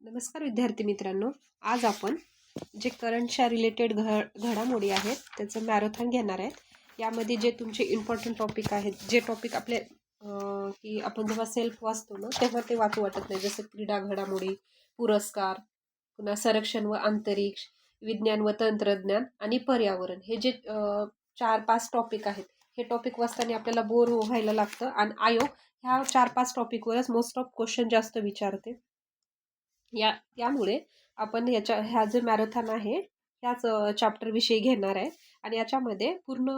नमस्कार विद्यार्थी मित्रांनो. आज आपण जे करंटच्या रिलेटेड घडामोडी आहेत त्याचं मॅरेथॉन घेणार आहे. यामध्ये जे तुमचे इम्पॉर्टंट टॉपिक आहेत, जे टॉपिक आपले की आपण जेव्हा सेल्फ वाचतो ना तेव्हा ते वाचू वाटत नाही, जसं क्रीडा घडामोडी, पुरस्कार, पुन्हा संरक्षण व अंतरिक्ष, विज्ञान व तंत्रज्ञान आणि पर्यावरण, हे जे 4-5 टॉपिक आहेत, हे टॉपिक वाचताना आपल्याला बोर व्हायला लागतं आणि आयोग ह्या 4-5 टॉपिकवरच मोस्ट ऑफ क्वेश्चन जास्त विचारते. त्यामुळे आपण ह्या जो मॅरेथॉन आहे ह्याच चॅप्टरविषयी घेणार आहे. आणि याच्यामध्ये पूर्ण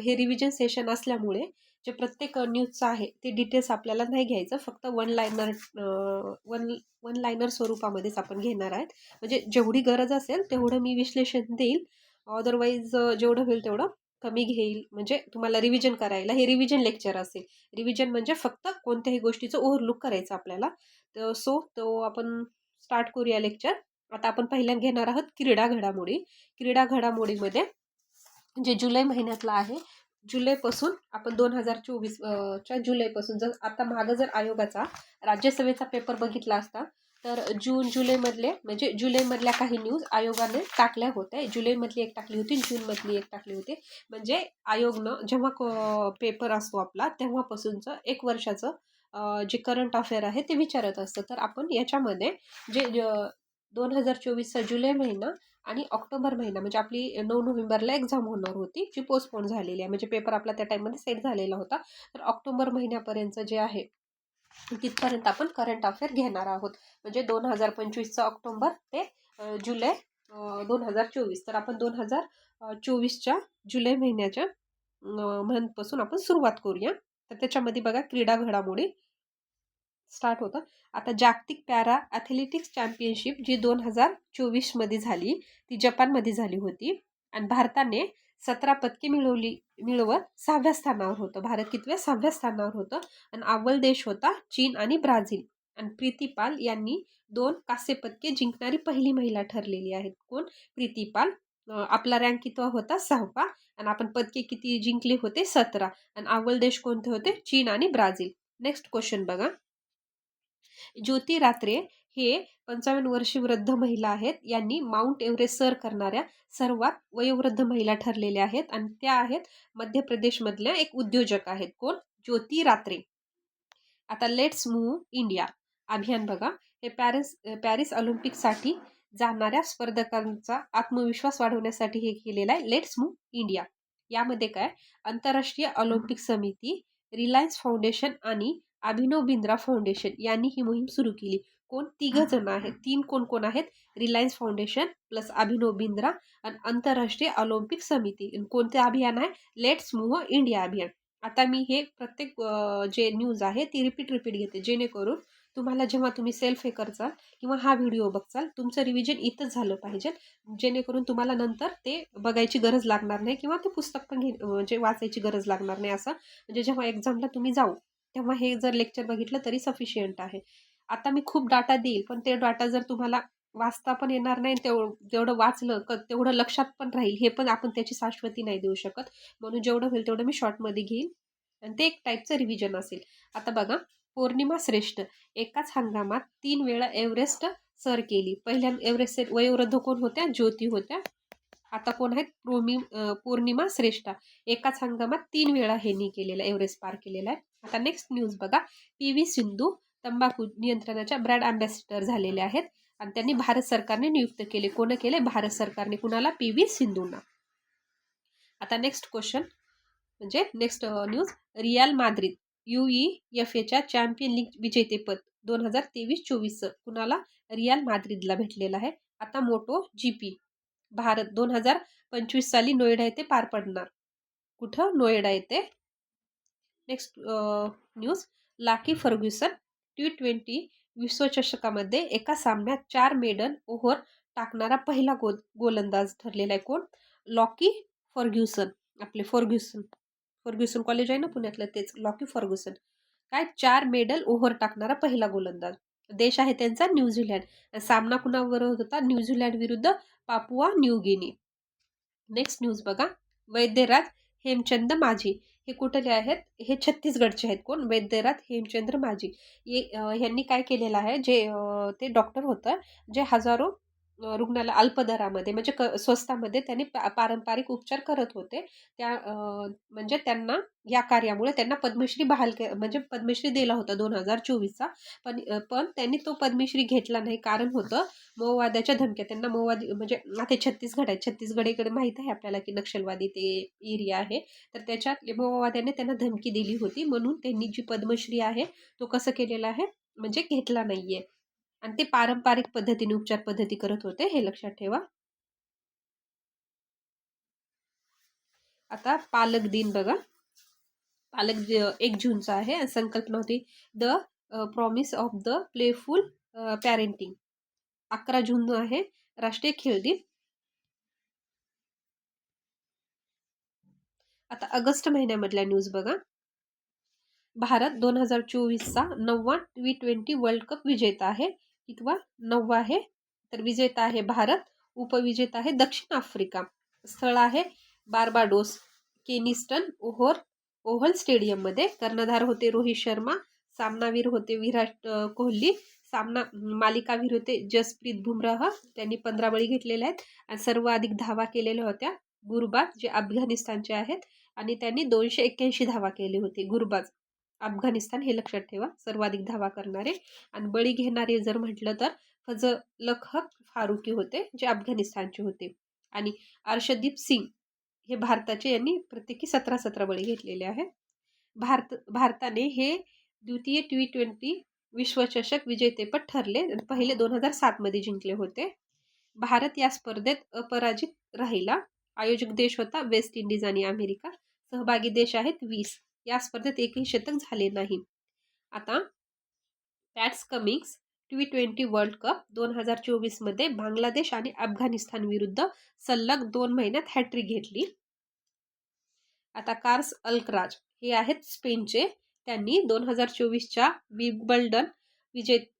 हे रिव्हिजन सेशन असल्यामुळे जे प्रत्येक न्यूजचं आहे ते डिटेल्स आपल्याला नाही घ्यायचं, फक्त वन लायनर स्वरूपामध्येच आपण घेणार आहेत. म्हणजे जेवढी गरज असेल तेवढं मी विश्लेषण देईल, अदरवाईज जेवढं होईल तेवढं कमी घेईल. म्हणजे तुम्हाला रिव्हिजन करायला हे रिव्हिजन लेक्चर असेल. रिव्हिजन म्हणजे फक्त कोणत्याही गोष्टीचं ओव्हरलुक करायचं आपल्याला. तो आपण स्टार्ट करूया लेक्चर. आता आपण पहिल्यांदा घेणार आहोत क्रीडा घडामोडी. क्रीडा घडामोडीमध्ये जे जुलै महिन्यातला आहे, जुलैपासून आपण 2024 च्या जुलैपासून, जर आता मागं जर आयोगाचा राज्यसभेचा पेपर बघितला असता तर जुलैमधले म्हणजे जुलैमधल्या काही न्यूज आयोगाने टाकल्या होत्या. जुलैमधली एक टाकली होती, जूनमधली एक टाकली होती. म्हणजे आयोगनं जेव्हा पेपर असतो आपला तेव्हापासूनचं 1 वर्षाचं जे करंट अफेअर आहे ते विचारत असतं. तर आपण याच्यामध्ये जे 2024चा जुलै महिना आणि ऑक्टोबर महिना, म्हणजे आपली 9 नोव्हेंबरला एक्झाम होणार होती, जी पोस्टपोन झालेली आहे. म्हणजे पेपर आपला त्या टाईममध्ये सेट झालेला होता. तर ऑक्टोबर महिन्यापर्यंत जे आहे तिथपर्यंत आपण करंट अफेअर घेणार आहोत. म्हणजे 2025चा ऑक्टोबर ते जुलै 2024. तर आपण 2024च्या जुलै महिन्याच्या मंथपासून आपण सुरुवात करूया. तर त्याच्यामध्ये बघा क्रीडा घडामोडी स्टार्ट होतं. आता जागतिक पॅरा ॲथलेटिक्स चॅम्पियनशिप जी 2024मध्ये झाली, ती जपानमध्ये झाली होती. आणि भारताने 17 पदके मिळवत 6व्या स्थानावर होतं. भारत कितव्या? 6व्या स्थानावर होतं. आणि अव्वल देश होता चीन आणि ब्राझील. आणि प्रीती पाल यांनी 2 कांस्य पदके जिंकणारी पहिली महिला ठरलेली आहेत. कोण? प्रीती पाल. आपला रँक कितवा होता? 6वा. आणि आपण पदके किती जिंकले होते? 17. आणि अव्वल देश कोणते होते? चीन आणि ब्राझील. नेक्स्ट क्वेश्चन बघा. ज्योती रात्रे हे 55 वर्षीय वृद्ध महिला आहेत. यांनी माउंट एव्हरेस्ट सर करणाऱ्या सर्वात वयोवृद्ध महिला ठरलेल्या आहेत. आणि त्या आहेत मध्य प्रदेशमधल्या एक उद्योजक आहेत. कोण? ज्योती रात्रे. आता लेट्स मूव्ह इंडिया अभियान बघा. हे पॅरिस ऑलिम्पिकसाठी जाणाऱ्या स्पर्धकांचा आत्मविश्वास वाढवण्यासाठी हे केलेलं आहे लेट्स मूव्ह इंडिया. यामध्ये काय? आंतरराष्ट्रीय ऑलिम्पिक समिती, रिलायन्स फाउंडेशन आणि अभिनव बिंद्रा फाउंडेशन यांनी ही मोहीम सुरू केली. कोण? 3 जण आहेत. 3 कोण आहेत? Reliance foundation plus Abhinav Bindra आणि आंतरराष्ट्रीय ऑलिम्पिक समिती. कोणते अभियान आहे? लेट्स मूव्ह इंडिया अभियान. आता मी हे प्रत्येक जे न्यूज आहे ती रिपीट घेते, जेणेकरून तुम्हाला जेव्हा तुम्ही सेल्फ हे करचाल किंवा हा व्हिडिओ बघचाल तुमचं रिव्हिजन इथंच झालं पाहिजे, जेणेकरून तुम्हाला नंतर ते बघायची गरज लागणार नाही किंवा ते पुस्तक पण म्हणजे वाचायची गरज लागणार नाही. असं म्हणजे जेव्हा एक्झामला तुम्ही जाऊ तेव्हा हे जर लेक्चर बघितलं तरी सफिशियंट आहे. आता मी खूप डाटा देईल, पण ते डाटा जर तुम्हाला वाचता पण येणार नाही, तेवढं वाचलं तेवढं लक्षात पण राहील, हे पण आपण त्याची शाश्वती नाही देऊ शकत. म्हणून जेवढं होईल तेवढं मी शॉर्टमध्ये घेईन आणि ते एक टाईपचं रिव्हिजन असेल. आता बघा, पौर्णिमा श्रेष्ठ एकाच हंगामात 3 वेळा एव्हरेस्ट सर केली. पहिल्या एव्हरेस्ट वयोवृद्ध कोण होत्या? ज्योती होत्या. आता कोण आहेत? पौर्णिमा श्रेष्ठ एकाच हंगामात 3 वेळा हेनी केलेला एव्हरेस्ट पार केलेला आहे. आता नेक्स्ट न्यूज बघा. PV सिंधू तंबाखू नियंत्रणाच्या ब्रँड अँबॅसिडर झालेल्या आहेत आणि त्यांनी भारत सरकारने नियुक्त केले. कोण केले? भारत सरकारने. कुणाला? PV सिंधूंना. आता नेक्स्ट क्वेश्चन म्हणजे नेक्स्ट न्यूज. रियाल माद्रिद UEFAच्या चॅम्पियन लीग विजेतेपद 2023-24 कुणाला? रियाल माद्रिदला भेटलेलं आहे. आता मोटो GP भारत 2025 साली नोएडा येथे पार पडणार. कुठं? नोएडा येथे. Next news. लाकी फर्ग्युसन T20 विश्वचषकामध्ये एका सामन्यात 4 मेडल ओव्हर टाकणारा पहिला गोलंदाज ठरलेला आहे. कोण? लॉकी फर्ग्युसन. आपले फर्ग्युसन कॉलेज आहे ना पुण्यातलं, तेच लॉकी फर्ग्युसन. काय? 4 मेडल ओव्हर टाकणारा पहिला गोलंदाज. देश आहे त्यांचा न्यूझीलंड. सामना कुणावर होता? न्यूझीलंड विरुद्ध Papua New Guinea. Next news बघा. वैद्यराज हेमचंद माझी हे कुठले आहेत? हे छत्तीसगडचे आहेत. कोण? वैद्यनाथ हेमचंद्र माझी. ह्यांनी काय केलेलं आहे, जे ते डॉक्टर होतं, जे हजारो रुग्णाला अल्प दरामध्ये म्हणजे स्वस्तामध्ये त्यांनी पारंपरिक उपचार करत होते. म्हणजे त्यांना या कार्यामुळे त्यांना पद्मश्री म्हणजे पद्मश्री दिला होता 2024चा. पण त्यांनी तो पद्मश्री घेतला नाही. कारण होतं माओवाद्याच्या धमक्या. त्यांना माओवादी म्हणजे आता छत्तीसगड आहे. छत्तीसगडकडे माहीत आहे आपल्याला, की नक्षलवादी ते एरिया आहे. तर त्याच्यात माओवाद्याने त्यांना धमकी दिली होती. म्हणून त्यांनी जी पद्मश्री आहे, तो कसं केलेला आहे, म्हणजे घेतला नाहीये. आणि ते पारंपरिक पद्धतीने उपचार पद्धती करत होते, हे लक्षात ठेवा. आता पालक दिन बघा. पालक 1 जूनचा आहे आणि संकल्पना होती the promise of the playful parenting. 11 जून आहे राष्ट्रीय खेळ दिन. आता ऑगस्ट महिन्यामधल्या न्यूज बघा. भारत 2024चा 9वा T20 वर्ल्ड कप विजेता आहे. कितवा? 9वा आहे. तर विजेता आहे भारत, उपविजेता आहे दक्षिण आफ्रिका. स्थळ आहे बार्बाडोस, केनिस्टन ओव्हल स्टेडियममध्ये. कर्णधार होते रोहित शर्मा, सामनावीर होते विराट कोहली, मालिकावीर होते जसप्रीत बुमराह, त्यांनी 15 बळी घेतलेले आहेत आणि सर्वाधिक धावा केलेल्या होत्या गुरबाज, जे अफगाणिस्तानचे आहेत, आणि त्यांनी 281 धावा केले होते. गुरबाज अफगाणिस्तान, हे लक्षात ठेवा, सर्वाधिक धावा करणारे. आणि बळी घेणारे जर म्हटलं तर फजल हक फारुकी होते, जे अफगाणिस्तानचे होते. आणि अर्शदीप सिंग हे भारताचे, यांनी प्रत्येकी 17 बळी घेतलेले आहेत. भारताने हे द्वितीय T20 विश्वचषक विजेतेपद ठरले. पहिले 2007 मध्ये जिंकले होते. भारत या स्पर्धेत अपराजित राहिला. आयोजक देश होता वेस्ट इंडिज आणि अमेरिका. सहभागी देश आहेत 20. या स्पर्धेत एकही शतक झाले नाही. आता पॅट्स कमिन्स T20 वर्ल्ड कप 2024 मध्ये बांगलादेश आणि अफगाणिस्तान विरुद्ध सलग 2 महिन्यात हॅट्रिक घेतली. आता कार्स अल्कराज हे आहेत स्पेनचे. त्यांनी 2024च्या विम्बल्डन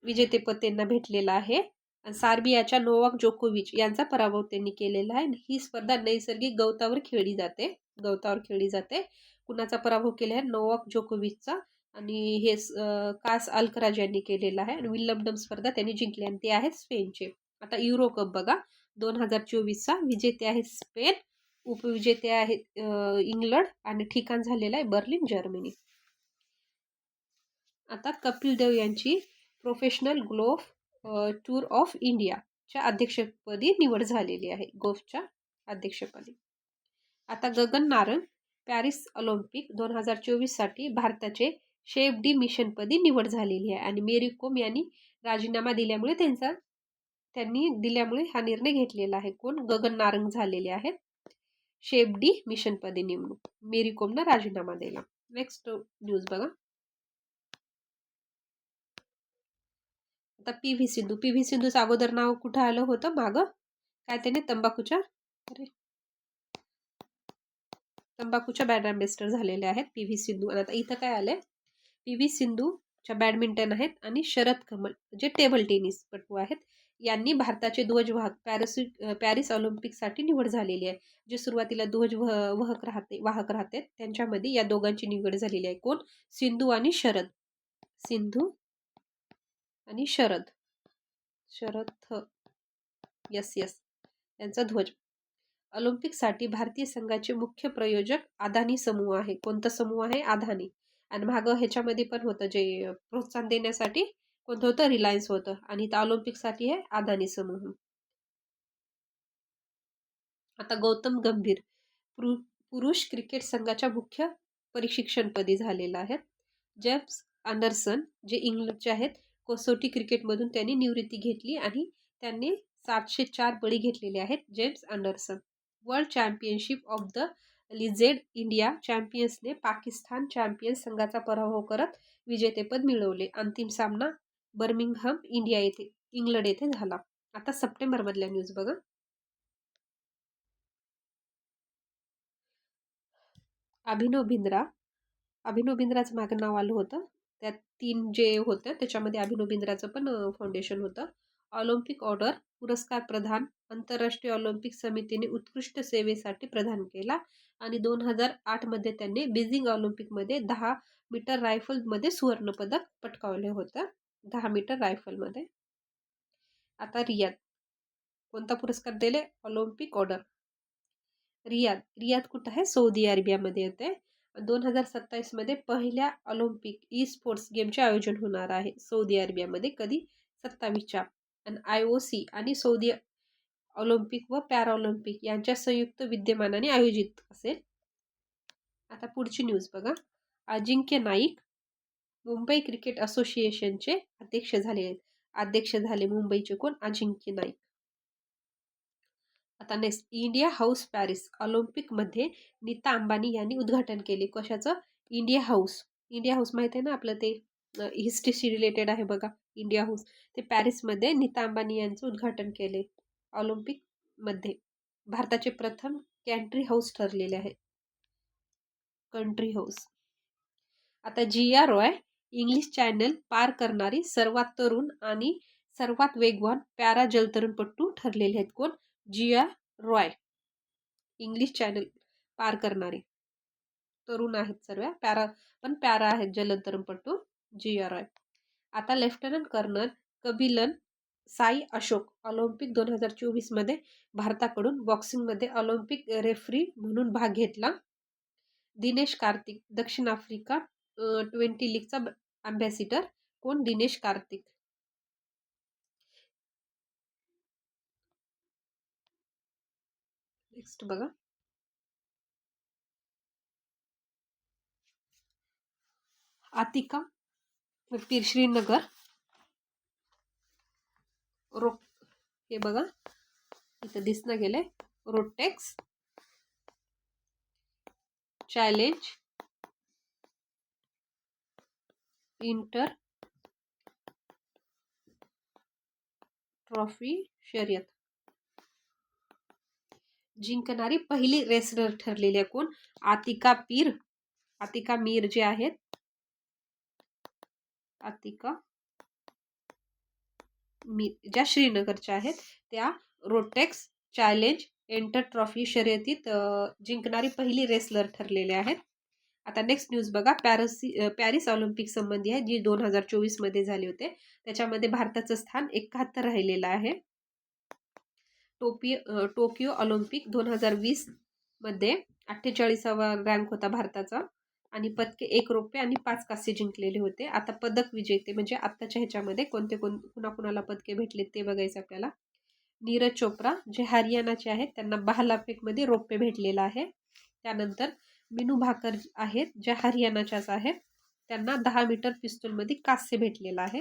विजेतेपद त्यांना भेटलेलं आहे. सार्बियाच्या नोवाक जोकोविच यांचा पराभव त्यांनी केलेला आहे. ही स्पर्धा नैसर्गिक गवतावर खेळली जाते. कुणाचा पराभव केला आहे? नोवाक जोकोविचचा. आणि हे कास अल्कराज यांनी केलेला आहे. आणि विम्बल्डन स्पर्धा त्यांनी जिंकली आणि ते आहेत स्पेनचे. आता युरो कप बघा. 2024चा विजेते आहेत स्पेन, उपविजेते आहेत इंग्लंड आणि ठिकाण झालेलं आहे बर्लिन, जर्मनी. आता कपिल देव यांची प्रोफेशनल गोल्फ टूर ऑफ इंडियाच्या अध्यक्षपदी निवड झालेली आहे. गोल्फच्या अध्यक्षपदी. आता गगन नारंग पॅरिस ऑलिम्पिक 2024साठी भारताचे शेफ डी मिशनपदी निवड झालेली आहे. आणि मेरी कोम यांनी राजीनामा दिल्यामुळे हा निर्णय घेतलेला आहे. कोण? गगन नारंग झालेले आहेत शेफ डी मिशनपदी नेमणूक. मेरी कोमनं राजीनामा दिला. नेक्स्ट न्यूज बघा. आता PV सिंधूचं अगोदर नाव कुठं आलं होतं मागं? काय त्याने? तंबाखूच्या बॅड अँबॅसेडर झालेले आहेत PV सिंधू. आणि आता इथं काय आलंय? PV सिंधूच्या बॅडमिंटन आहेत आणि शरद कमल जे टेबल टेनिस पटू आहेत, यांनी भारताचे ध्वजवाहक पॅरिस ऑलिम्पिकसाठी निवड झालेली आहे. जे सुरुवातीला वाहक राहते त्यांच्यामध्ये या दोघांची निवड झालेली आहे. कोण? सिंधू आणि शरद. यस यांचा ध्वज. ऑलिम्पिकसाठी भारतीय संघाचे मुख्य प्रायोजक अदानी समूह आहे. कोणता समूह आहे? अदानी. आणि मागं ह्याच्यामध्ये पण होतं, जे प्रोत्साहन देण्यासाठी कोणतं होतं? रिलायन्स होतं. आणि ऑलिम्पिकसाठी आहे अदानी समूह. आता गौतम गंभीर पुरुष क्रिकेट संघाच्या मुख्य प्रशिक्षणपदी झालेला आहे. जेम्स अँडरसन जे इंग्लंडचे आहेत, कसोटी क्रिकेटमधून त्यांनी निवृत्ती घेतली आणि त्यांनी 704 बळी घेतलेले आहेत. James Anderson. World championship of the legend India चॅम्पियन्सने पाकिस्तान चॅम्पियन्स संघाचा पराभव करत विजेतेपद मिळवले. अंतिम सामना बर्मिंगहम इंग्लंड येथे झाला. आता सप्टेंबर मधल्या न्यूज बघा. अभिनव बिंद्राचं मागं नाव आलं होतं. त्यात 3 जे होतं त्याच्यामध्ये अभिनव बिंद्राचं पण फाउंडेशन होतं. ऑलिम्पिक ऑर्डर पुरस्कार प्रदान आंतरराष्ट्रीय ऑलिम्पिक समितीने उत्कृष्ट सेवेसाठी प्रदान केला आणि 2008 मध्ये त्यांनी बीजिंग ऑलिम्पिकमध्ये 10 मीटर रायफलमध्ये सुवर्णपदक पटकावले होतं. 10 मीटर रायफलमध्ये. आता रियाद कोणता पुरस्कार दिले? Olympic order. रियाद कुठं आहे? सौदी अरेबियामध्ये येते. 2027 मध्ये पहिल्या ऑलिम्पिक ई स्पोर्ट्स गेमचे आयोजन होणार आहे सौदी अरेबियामध्ये. कधी? 27च्या. आणि IOC आणि सौदी ऑलिम्पिक व पॅराऑलिम्पिक यांच्या संयुक्त विद्यमानाने आयोजित असेल. आता पुढची न्यूज बघा. अजिंक्य नाईक मुंबई क्रिकेट असोसिएशनचे अध्यक्ष झाले मुंबईचे कोण? अजिंक्य नाईक. आता नेक्स्ट इंडिया हाऊस पॅरिस ऑलिम्पिकमध्ये नीता अंबानी यांनी उद्घाटन केले. कशाचं? India house. इंडिया हाऊस माहिती आहे ना आपलं, ते हिस्ट्रीशी रिलेटेड आहे बघा. इंडिया हाऊस ते पॅरिसमध्ये नीता अंबानी यांचं उद्घाटन केले. ऑलिम्पिकमध्ये भारताचे प्रथम कंट्री हाऊस ठरलेले आहे. Country house. आता जिया रॉय इंग्लिश चॅनल पार करणारी सर्वात तरुण आणि सर्वात वेगवान पॅरा जलतरणपटू ठरलेले आहेत. कोण? जिया रॉय. इंग्लिश चॅनल पार करणारे तरुण आहेत सर्व, पॅरा आहेत जलतरणपटू. जिया रॉय. आता lieutenant colonel Kabilan Sai Ashok Olympic 2024 मध्ये भारताकडून बॉक्सिंगमध्ये ऑलिम्पिक रेफरी म्हणून भाग घेतला. दिनेश कार्तिक दक्षिण आफ्रिका 20 लीगचा अँबॅसिडर. कोण? दिनेश कार्तिक. नेक्स्ट बघा. आतिका पीर श्रीनगर हे बघा इथं दिसणं गेले. रोटेक्स चॅलेंज इंटर ट्रॉफी शर्यत जिंकणारी पहिली रेसलर ठरलेली आहे. कोण? आतिका मीर जे आहेत. आतिका मीर ज्या श्रीनगरच्या आहेत त्या रोटेक्स चॅलेंज एंटर ट्रॉफी शर्यतीत जिंकणारी पहिली रेसलर ठरलेले आहेत. आता नेक्स्ट न्यूज बघा. पॅरिस ऑलिम्पिक संबंधी आहे जी 2024 मध्ये झाले होते. त्याच्यामध्ये भारताचं स्थान 71 राहिलेलं आहे. टोकियो ऑलिम्पिक 2020 मध्ये 48वा रँक होता भारताचा आणि पदके 1 रौप्य आणि 5 कांस्य जिंकलेले होते. आता पदक विजेते म्हणजे आत्ताच्या ह्याच्यामध्ये कुणाला पदके भेटले ते बघायचं आपल्याला. नीरज चोप्रा जे हरियाणाचे आहेत त्यांना भालाफेकमध्ये रौप्य भेटलेलं आहे. त्यानंतर मिनू भाकर आहेत ज्या हरियाणाच्याच आहेत त्यांना 10 मीटर पिस्तूलमध्ये कांस्य भेटलेलं आहे.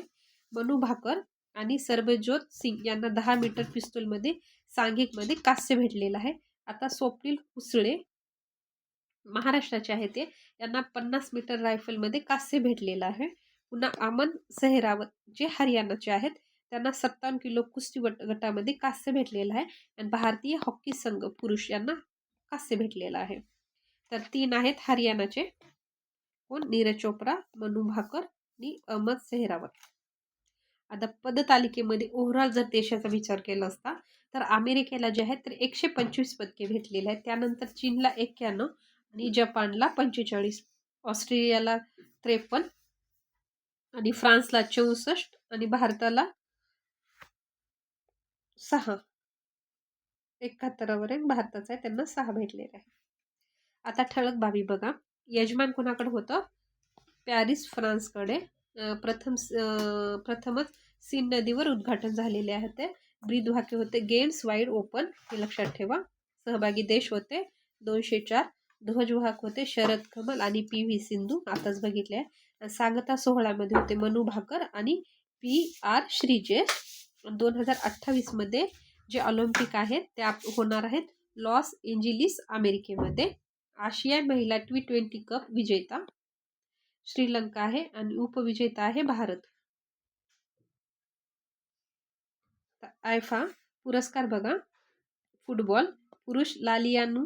मनू भाकर आणि सरबजोत सिंग यांना 10 मीटर पिस्तूलमध्ये सांघिकमध्ये कांस्य भेटलेलं आहे. आता स्वप्नील कुसळे महाराष्ट्राचे आहे ते, यांना 50 मीटर रायफलमध्ये कांस्य भेटलेलं आहे. पुन्हा अमन सेहरावत जे हरियाणाचे आहेत त्यांना 57 किलो कुस्ती गटामध्ये कांस्य भेटलेलं आहे. आणि भारतीय हॉकी संघ पुरुष यांना कांस्य भेटलेलं आहे. तर 3 आहेत हरियाणाचे. कोण? नीरज चोप्रा, मनू भाकर आणि अहमद सेहरावत. आता पदतालिकेमध्ये ओव्हरऑल जर देशाचा विचार केला असता तर अमेरिकेला जे आहेत तर 125 पदके भेटलेले आहेत. त्यानंतर चीनला 91 आणि जपानला 45, ऑस्ट्रेलियाला 53 आणि फ्रान्सला 64 आणि भारताला 6. 71वर भारताचा आहे त्यांना 6 भेटलेले आहे. आता ठळक बाबी बघा. यजमान कोणाकडे होतं? पॅरिस फ्रान्सकडे. प्रथमच सीन नदीवर उद्घाटन झालेले आहे. ते ब्रीदवाक्य होते गेम्स वाईड ओपन, हे लक्षात ठेवा. सहभागी देश होते 204. ध्वजवाहक होते शरद कमल आणि PV सिंधू, आताच बघितले आहे. सांगता सोहळ्यामध्ये होते मनू भाकर आणि PR श्रीजेश. 2028 मध्ये जे ऑलिम्पिक आहेत त्या होणार आहेत लॉस एंजिलिस अमेरिकेमध्ये. आशिया महिला T20 कप विजेता श्रीलंका आहे आणि उपविजेता आहे भारत. आयफा पुरस्कार बघा. फुटबॉल पुरुष लालियानू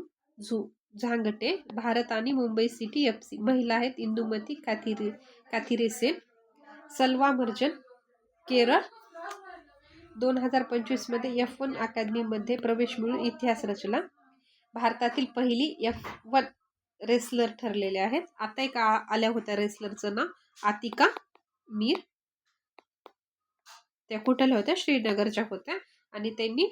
झांगटे भारत आणि मुंबई सिटी FC. महिला आहेत इंदुमती काथिरेसेन. सलवा मर्जन केरळ. 2025 मध्ये F1 अकॅडमीमध्ये प्रवेश मिळून इतिहास रचला. भारतातील पहिली F1 रेसलर ठरलेले आहेत. आता एक आल्या होत्या रेसलरचं नाव आतिका मीर. त्या कुठल्या होत्या? श्रीनगरच्या होत्या आणि त्यांनी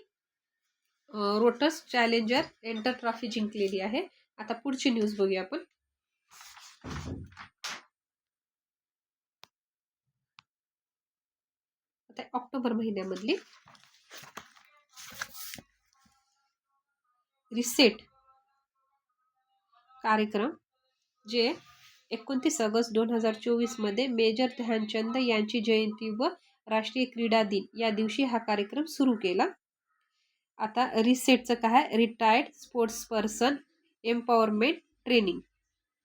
रोटस चॅलेंजर एंटर ट्रॉफी जिंकलेली आहे. आता पुढची न्यूज बघूया आपण. आता ऑक्टोबर महिन्यामधली रिसेट कार्यक्रम जे 29 ऑगस्ट 2024 मध्ये मेजर ध्यानचंद यांची जयंती व राष्ट्रीय क्रीडा दिन या दिवशी हा कार्यक्रम सुरू केला. आता रिसेटचं काय? Retired sports person empowerment training.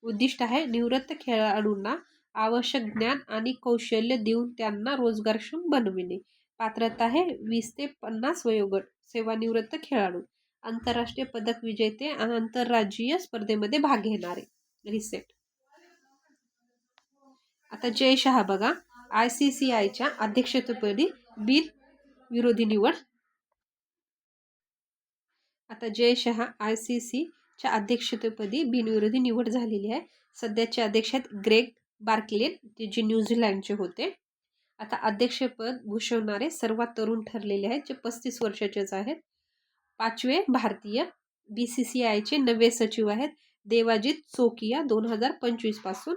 उद्दिष्ट आहे निवृत्त खेळाडूंना आवश्यक ज्ञान आणि कौशल्य देऊन त्यांना रोजगारक्षम बनविणे. पात्रता आहे 20 ते 50 वयोगट, सेवानिवृत्त खेळाडू, आंतरराष्ट्रीय पदक विजेते आणि आंतरराज्यीय स्पर्धेमध्ये भाग घेणारे. रिसेट. आता जय शहा बघा, ICCIच्या अध्यक्षपदी बिनविरोधी निवड. आता जय शहा ICCच्या अध्यक्षपदी बिनविरोधी निवड झालेली आहे. सध्याचे अध्यक्ष आहेत ग्रेग बार्कलेन, जे न्यूझीलंडचे होते. आता अध्यक्षपद भूषवणारे सर्वात तरुण ठरलेले आहेत, जे 35 वर्षाचेच आहेत. 5वे भारतीय BCCIचे नवे सचिव आहेत देवाजीत चोकिया 2025 पासून.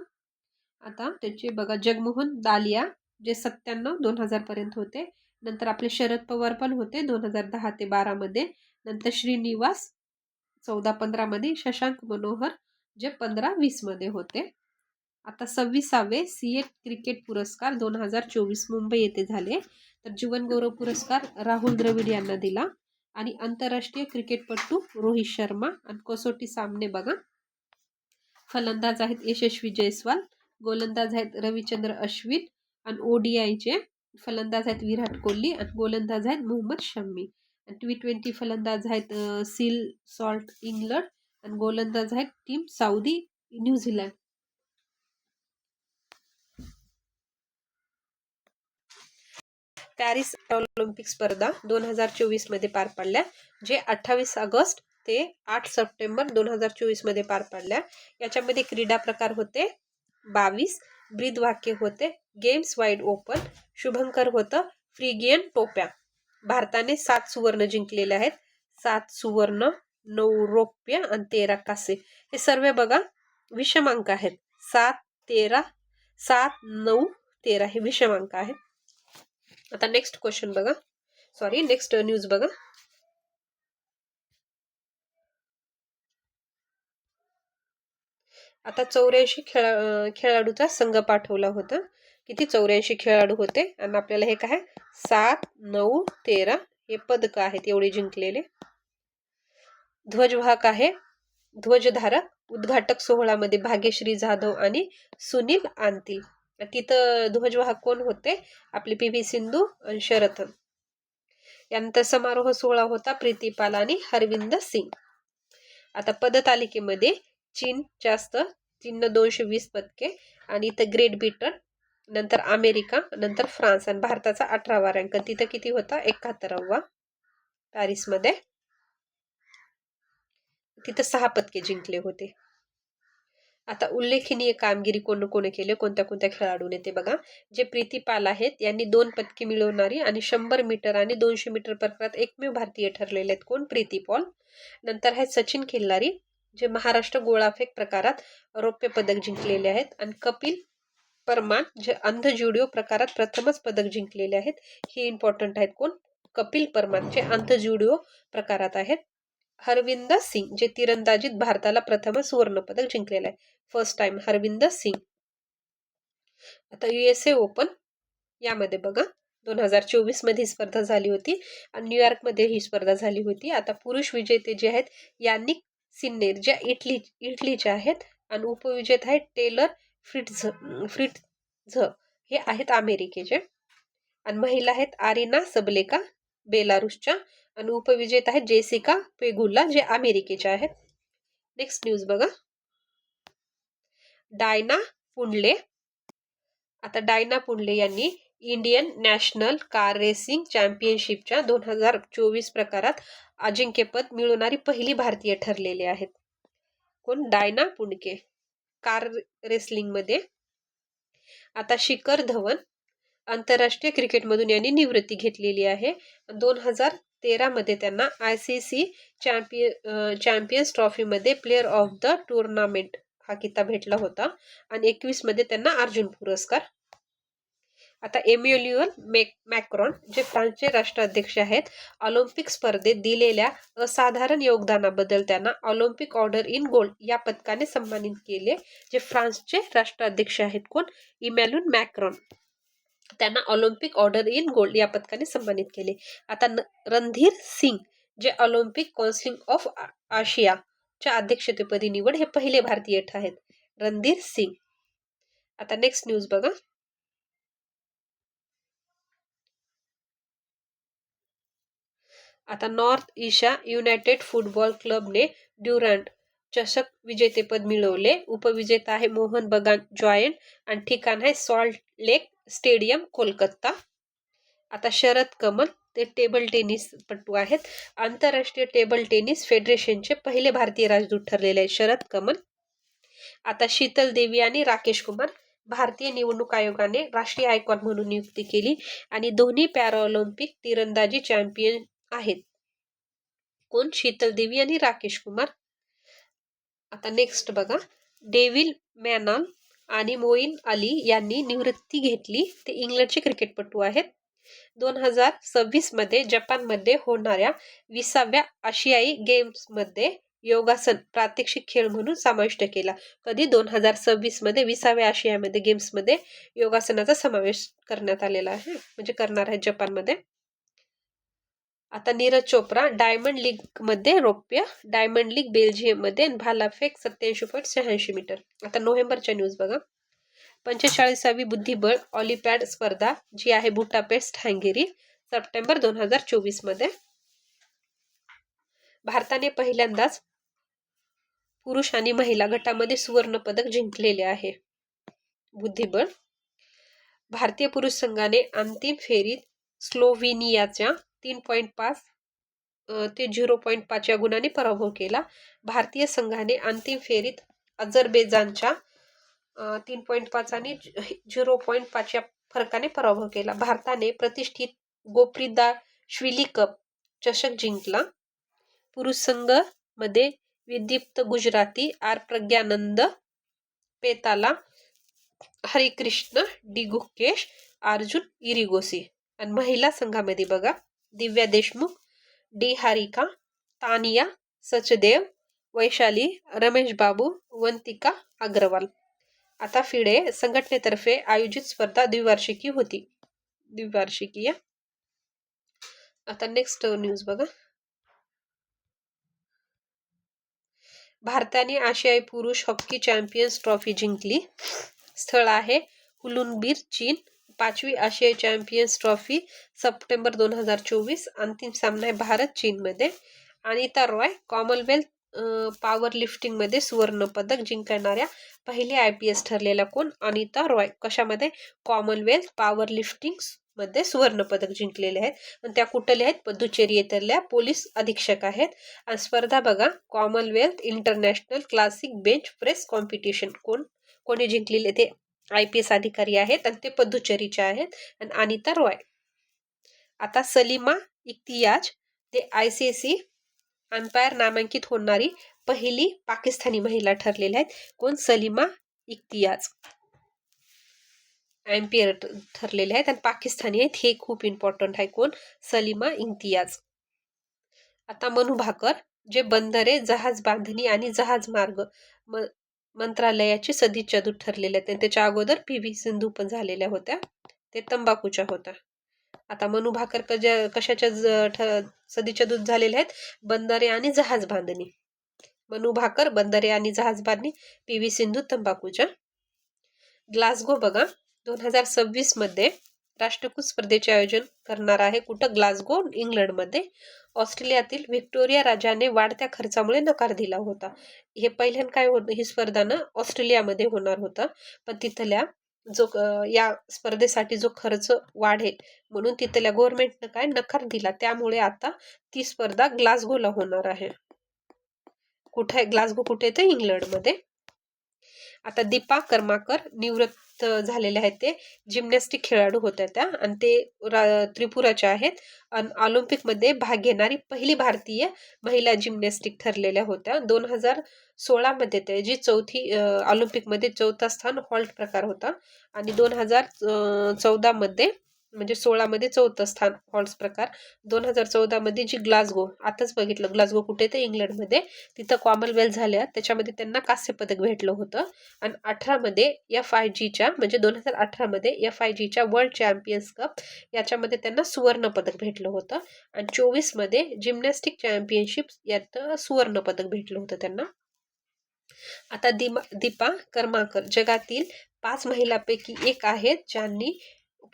आता त्याचे बघा जगमोहन दालिया जे 97-2000 पर्यंत होते. नंतर आपले शरद पवार पण होते 2010 ते 12 मध्ये. नंतर श्रीनिवास 14-15 मध्ये. शशांक मनोहर जे 15-20 मध्ये होते. आता 26वे CA क्रिकेट पुरस्कार 2024 मुंबई येथे झाले. तर जीवनगौरव पुरस्कार राहुल द्रविड यांना दिला. आणि आंतरराष्ट्रीय क्रिकेटपटू रोहित शर्मा. आणि कसोटी सामने बघा, फलंदाज आहेत यशस्वी जयस्वाल, गोलंदाज आहेत रविचंद्र अश्विन, आणि ODIचे फलंदाज आहेत विराट कोहली, आणि गोलंदाज आहेत मोहम्मद शमी. आणि T20 फलंदाज आहेत सिल सॉल्ट इंग्लंड, आणि गोलंदाज आहेत Tim Southee New Zealand. Paris Olympic स्पर्धा 2024 मध्ये पार पडल्या, जे 28 ऑगस्ट ते 8 सप्टेंबर 2024 मध्ये पार पडल्या. याच्यामध्ये क्रीडा प्रकार होते 22, ब्रीदवाक्य होते, गेम्स वाईड ओपन, शुभंकर होतं, फ्रिगियन टोप्या. भारताने 7 सुवर्ण जिंकलेले आहेत. 7 सुवर्ण, 9 रौप्य आणि 13 कांस्य. हे सर्व बघा विषमांक आहेत. 7, 13, 7, 9, 13 हे विषमांक आहेत. आता नेक्स्ट क्वेश्चन बघा, नेक्स्ट न्यूज बघा. आता 84 खेळाडूचा संघ पाठवला होता. किती? 84 खेळाडू होते. आणि आपल्याला हे काय 7, 9, 13 हे पदक आहेत एवढे जिंकलेले. ध्वजवाहक आहे ध्वजधारक उद्घाटक सोहळ्यामध्ये भाग्यश्री जाधव आणि सुनील आंतील. तिथं ध्वजवाहक कोण होते? आपले PV सिंधू आणि शरथ. यानंतर समारोह सोहळा होता प्रीतीपाल आणि हरविंदर सिंग. आता पदतालिकेमध्ये चीन जास्त, चीननं 220 पदके, आणि इथं ग्रेट ब्रिटन, नंतर अमेरिका, नंतर फ्रान्स, आणि भारताचा 18वा रँक. तिथं किती होता? 71वा. पॅरिसमध्ये तिथं 6 पदके जिंकले होते. आता उल्लेखनीय कामगिरी कोण केले, कोणत्या खेळाडूने ते बघा. जे प्रीतीपाल आहेत यांनी 2 पदके मिळवणारी आणि 100 मीटर आणि 200 मीटर प्रकारात एकमेव भारतीय ठरलेले आहेत. कोण? प्रीतीपाल. नंतर आहेत सचिन खिल्लारी, जे महाराष्ट्र गोळाफेक प्रकारात रौप्य पदक जिंकलेले आहेत. आणि कपिल परमार, जे अंध ज्युडो प्रकारात प्रथमच पदक जिंकलेले आहेत. हे इम्पॉर्टंट आहेत. कोण? कपिल परमार, जे अंध ज्युडो प्रकारात आहेत. हरविंदर सिंग, जे तिरंदाजीत भारताला प्रथम सुवर्ण पदक जिंकलेलं आहे. First time Harvinder Singh. आता USA ओपन यामध्ये बघा 2024 मध्ये स्पर्धा झाली होती आणि न्यूयॉर्कमध्ये ही स्पर्धा झाली होती. आता पुरुष विजेते जे आहेत यानिक सिन्नेर, ज्या इटलीचे आहेत, आणि उपविजेते आहेत टेलर फ्रिट्झ हे आहेत अमेरिकेचे. आणि महिला आहेत आरिना सबलेका बेलारुसच्या, आणि उपविजेता आहेत जेसिका पेगुला, जे अमेरिकेच्या आहेत. नेक्स्ट न्यूज बघा. डायना पुंडले. आता डायना पुंडले यांनी इंडियन नॅशनल कार रेसिंग चॅम्पियनशिपच्या 2024 प्रकारात अजिंक्यपद मिळवणारी पहिली भारतीय ठरलेले आहेत. कोण? डायना पुणके, कार रेसलिंगमध्ये. आता शिखर धवन आंतरराष्ट्रीय क्रिकेटमधून यांनी निवृत्ती घेतलेली आहे. 2013 त्यांना ICC चॅम्पियन्स ट्रॉफीमध्ये प्लेअर ऑफ द टुर्नामेंट हा किताब भेटला होता आणि 21 त्यांना अर्जुन पुरस्कार. आता एम्युअल मॅक्रॉन जे फ्रान्सचे राष्ट्राध्यक्ष आहेत, ऑलिम्पिक स्पर्धेत दिलेल्या असाधारण योगदानाबद्दल त्यांना ऑलिम्पिक ऑर्डर इन गोल्ड या पदकाने सन्मानित केले. जे फ्रान्सचे राष्ट्राध्यक्ष आहेत, कोण? इमॅन्युएल मॅक्रॉन, त्यांना ऑलिम्पिक ऑर्डर इन गोल्ड या पदकाने सन्मानित केले. आता रणधीर सिंग जे ऑलिम्पिक काउन्सिल ऑफ आशियाच्या अध्यक्षतेपदी निवड, हे पहिले भारतीय आहेत, रणधीर सिंग. आता नेक्स्ट न्यूज बघा. आता north Isha United football क्लबने Durand चषक विजेतेपद मिळवले. उपविजेता आहे मोहन बगान जॉयंट आणि ठिकाण आहे सॉल्ट लेक स्टेडियम, कोलकाता. आता शरद कमल ते टेबल टेनिसपटू आहेत. आंतरराष्ट्रीय टेबल टेनिस फेडरेशनचे पहिले भारतीय राजदूत ठरलेले आहेत शरद कमल. आता शीतल देवी आणि राकेश कुमार भारतीय निवडणूक आयोगाने राष्ट्रीय आयकॉन म्हणून नियुक्ती केली आणि दोन्ही पॅराऑलिम्पिक तिरंदाजी चॅम्पियन आहेत. कोण? शीतल देवी आणि राकेश कुमार. आता नेक्स्ट बघा. डेव्हिड मॅनॉन आणि मोईन अली यांनी निवृत्ती घेतली. ते इंग्लंडचे क्रिकेटपटू आहेत. 2026 जपानमध्ये होणाऱ्या 20व्या आशियाई गेम्समध्ये योगासन प्रात्यक्षिक खेळ म्हणून समाविष्ट केला. कधी? 2026 20व्या आशियामध्ये गेम्समध्ये योगासनाचा समावेश करण्यात आलेला आहे, म्हणजे करणार आहे जपानमध्ये. आता नीरज चोप्रा डायमंड लीगमध्ये रौप्य, डायमंड लीग बेल्जियममध्ये, भालाफेक 87.86 मीटर. आता नोव्हेंबरच्या न्यूज बघा. 45वी बुद्धिबळ ऑलिम्पियाड स्पर्धा जी आहे बुटापेस्ट, हंगेरी, सप्टेंबर 2024. भारताने पहिल्यांदाच पुरुष आणि महिला गटामध्ये सुवर्ण पदक जिंकलेले आहे. बुद्धिबळ. भारतीय पुरुष संघाने अंतिम फेरीत स्लोव्हेनियाच्या 3.5 ते 0.5 या गुणाने पराभव केला. भारतीय संघाने अंतिम फेरीत अझरबैजानच्या 3.5 आणि 0.5 या फरकाने पराभव केला. भारताने प्रतिष्ठित गोप्रिदाश्विली कप चषक जिंकला. पुरुष संघ मध्ये विदीप्त गुजराती, आर प्रज्ञानंद, पेताला, हरिकृष्ण डी गुकेश, अर्जुन इरिगोसी. आणि महिला संघामध्ये बघा. दिव्या देशमुख, डी हारिका, तानिया सचदेव, वैशाली, रमेश बाबू, वंतिका अग्रवाल. आता फिडे संघटनेतर्फे आयोजित स्पर्धा द्विवार्षिकी होती. द्विवार्षिकीय. आता नेक्स्ट न्यूज बघा. भारताने आशियाई पुरुष हॉकी चॅम्पियन्स ट्रॉफी जिंकली. स्थळ आहे हुलुनबीर, चीन. 5वी आशियाई चॅम्पियन्स ट्रॉफी सप्टेंबर 2024. अंतिम सामना आहे भारत चीनमध्ये. अनिता रॉय कॉमनवेल्थ पॉवर लिफ्टिंगमध्ये सुवर्ण पदक जिंकणाऱ्या पहिल्या IPS ठरलेल्या कोण? अनिता रॉय. कशामध्ये? कॉमनवेल्थ पॉवर लिफ्टिंग मध्ये सुवर्ण पदक जिंकलेले आहेत. आणि त्या कुठल्या आहेत? पुदुचेरी येथील पोलीस अधीक्षक आहेत. आणि स्पर्धा बघा. Commonwealth international classic bench press competition कोणी जिंकलेले? ते IPS अधिकारी आहेत आणि ते पुदुचेरीचे आहेत. आणि अनिता रॉय. आता सलीमा इम्तियाज ते ICC अंपायर नामांकित होणारी पहिली पाकिस्तानी महिला ठरलेल्या आहेत. कोण? सलीमा इम्तियाज एम्पायर ठरलेले आहेत आणि पाकिस्तानी आहेत. हे खूप इम्पॉर्टंट आहे. कोण? सलीमा इम्तियाज. आता मनु भाकर जे बंदरे, जहाज बांधणी आणि जहाज मार्ग मंत्रालयाची सदिच्छा दूत ठरलेले आहेत. त्याच्या अगोदर PV सिंधू पण झालेल्या होत्या. ते तंबाखूच्या होत्या. आता मनु भाकर कशाच्या सदिच्छा दूत झालेल्या आहेत? बंदरे आणि जहाज बांधणी. मनु भाकर बंदरे आणि जहाज बांधणी, PV सिंधू तंबाखूच्या. ग्लासगो बघा. 2026 राष्ट्रकुल स्पर्धेचे आयोजन करणार आहे. कुठं? ग्लासगो, इंग्लंडमध्ये. ऑस्ट्रेलियातील व्हिक्टोरिया राजाने वाढत्या खर्चामुळे नकार दिला होता. हे पहिल्यांदा काय होतं? ही स्पर्धा ना ऑस्ट्रेलियामध्ये होणार होतं, पण तिथल्या या स्पर्धेसाठी जो खर्च वाढेल म्हणून तिथल्या गव्हर्नमेंटनं काय नकार दिला. त्यामुळे आता ती स्पर्धा ग्लासगोला होणार आहे. कुठे आहे ग्लासगो, कुठे तर इंग्लंडमध्ये. आता दीपा कर्माकर निवृत्त झालेले आहेत. ते जिम्नॅस्टिक खेळाडू होत्या त्या आणि ते त्रिपुराच्या आहेत. आणि ऑलिम्पिकमध्ये भाग घेणारी पहिली भारतीय महिला जिम्नॅस्टिक ठरलेल्या होत्या. 2016 मध्ये ते जी ऑलिम्पिकमध्ये चौथा स्थान हॉल्ट प्रकार होता आणि 2014 मध्ये म्हणजे 16 मध्ये चौथं स्थान हॉल्ट प्रकार. 2014 मध्ये जी ग्लासगो, आताच बघितलं ग्लासगो कुठे ते इंग्लंडमध्ये, तिथं कॉमनवेल्थ झाल्या, त्याच्यामध्ये त्यांना कांस्य पदक भेटलं होतं. आणि 18 मध्ये FIGच्या म्हणजे 2018 मध्ये FIGच्या वर्ल्ड चॅम्पियन्स कप याच्यामध्ये त्यांना सुवर्ण पदक भेटलं होतं. आणि 24 मध्ये जिम्नॅस्टिक चॅम्पियनशिप यात सुवर्ण पदक भेटलं होतं त्यांना. आता दीपा कर्माकर जगातील 5 महिलांपैकी एक आहेत ज्यांनी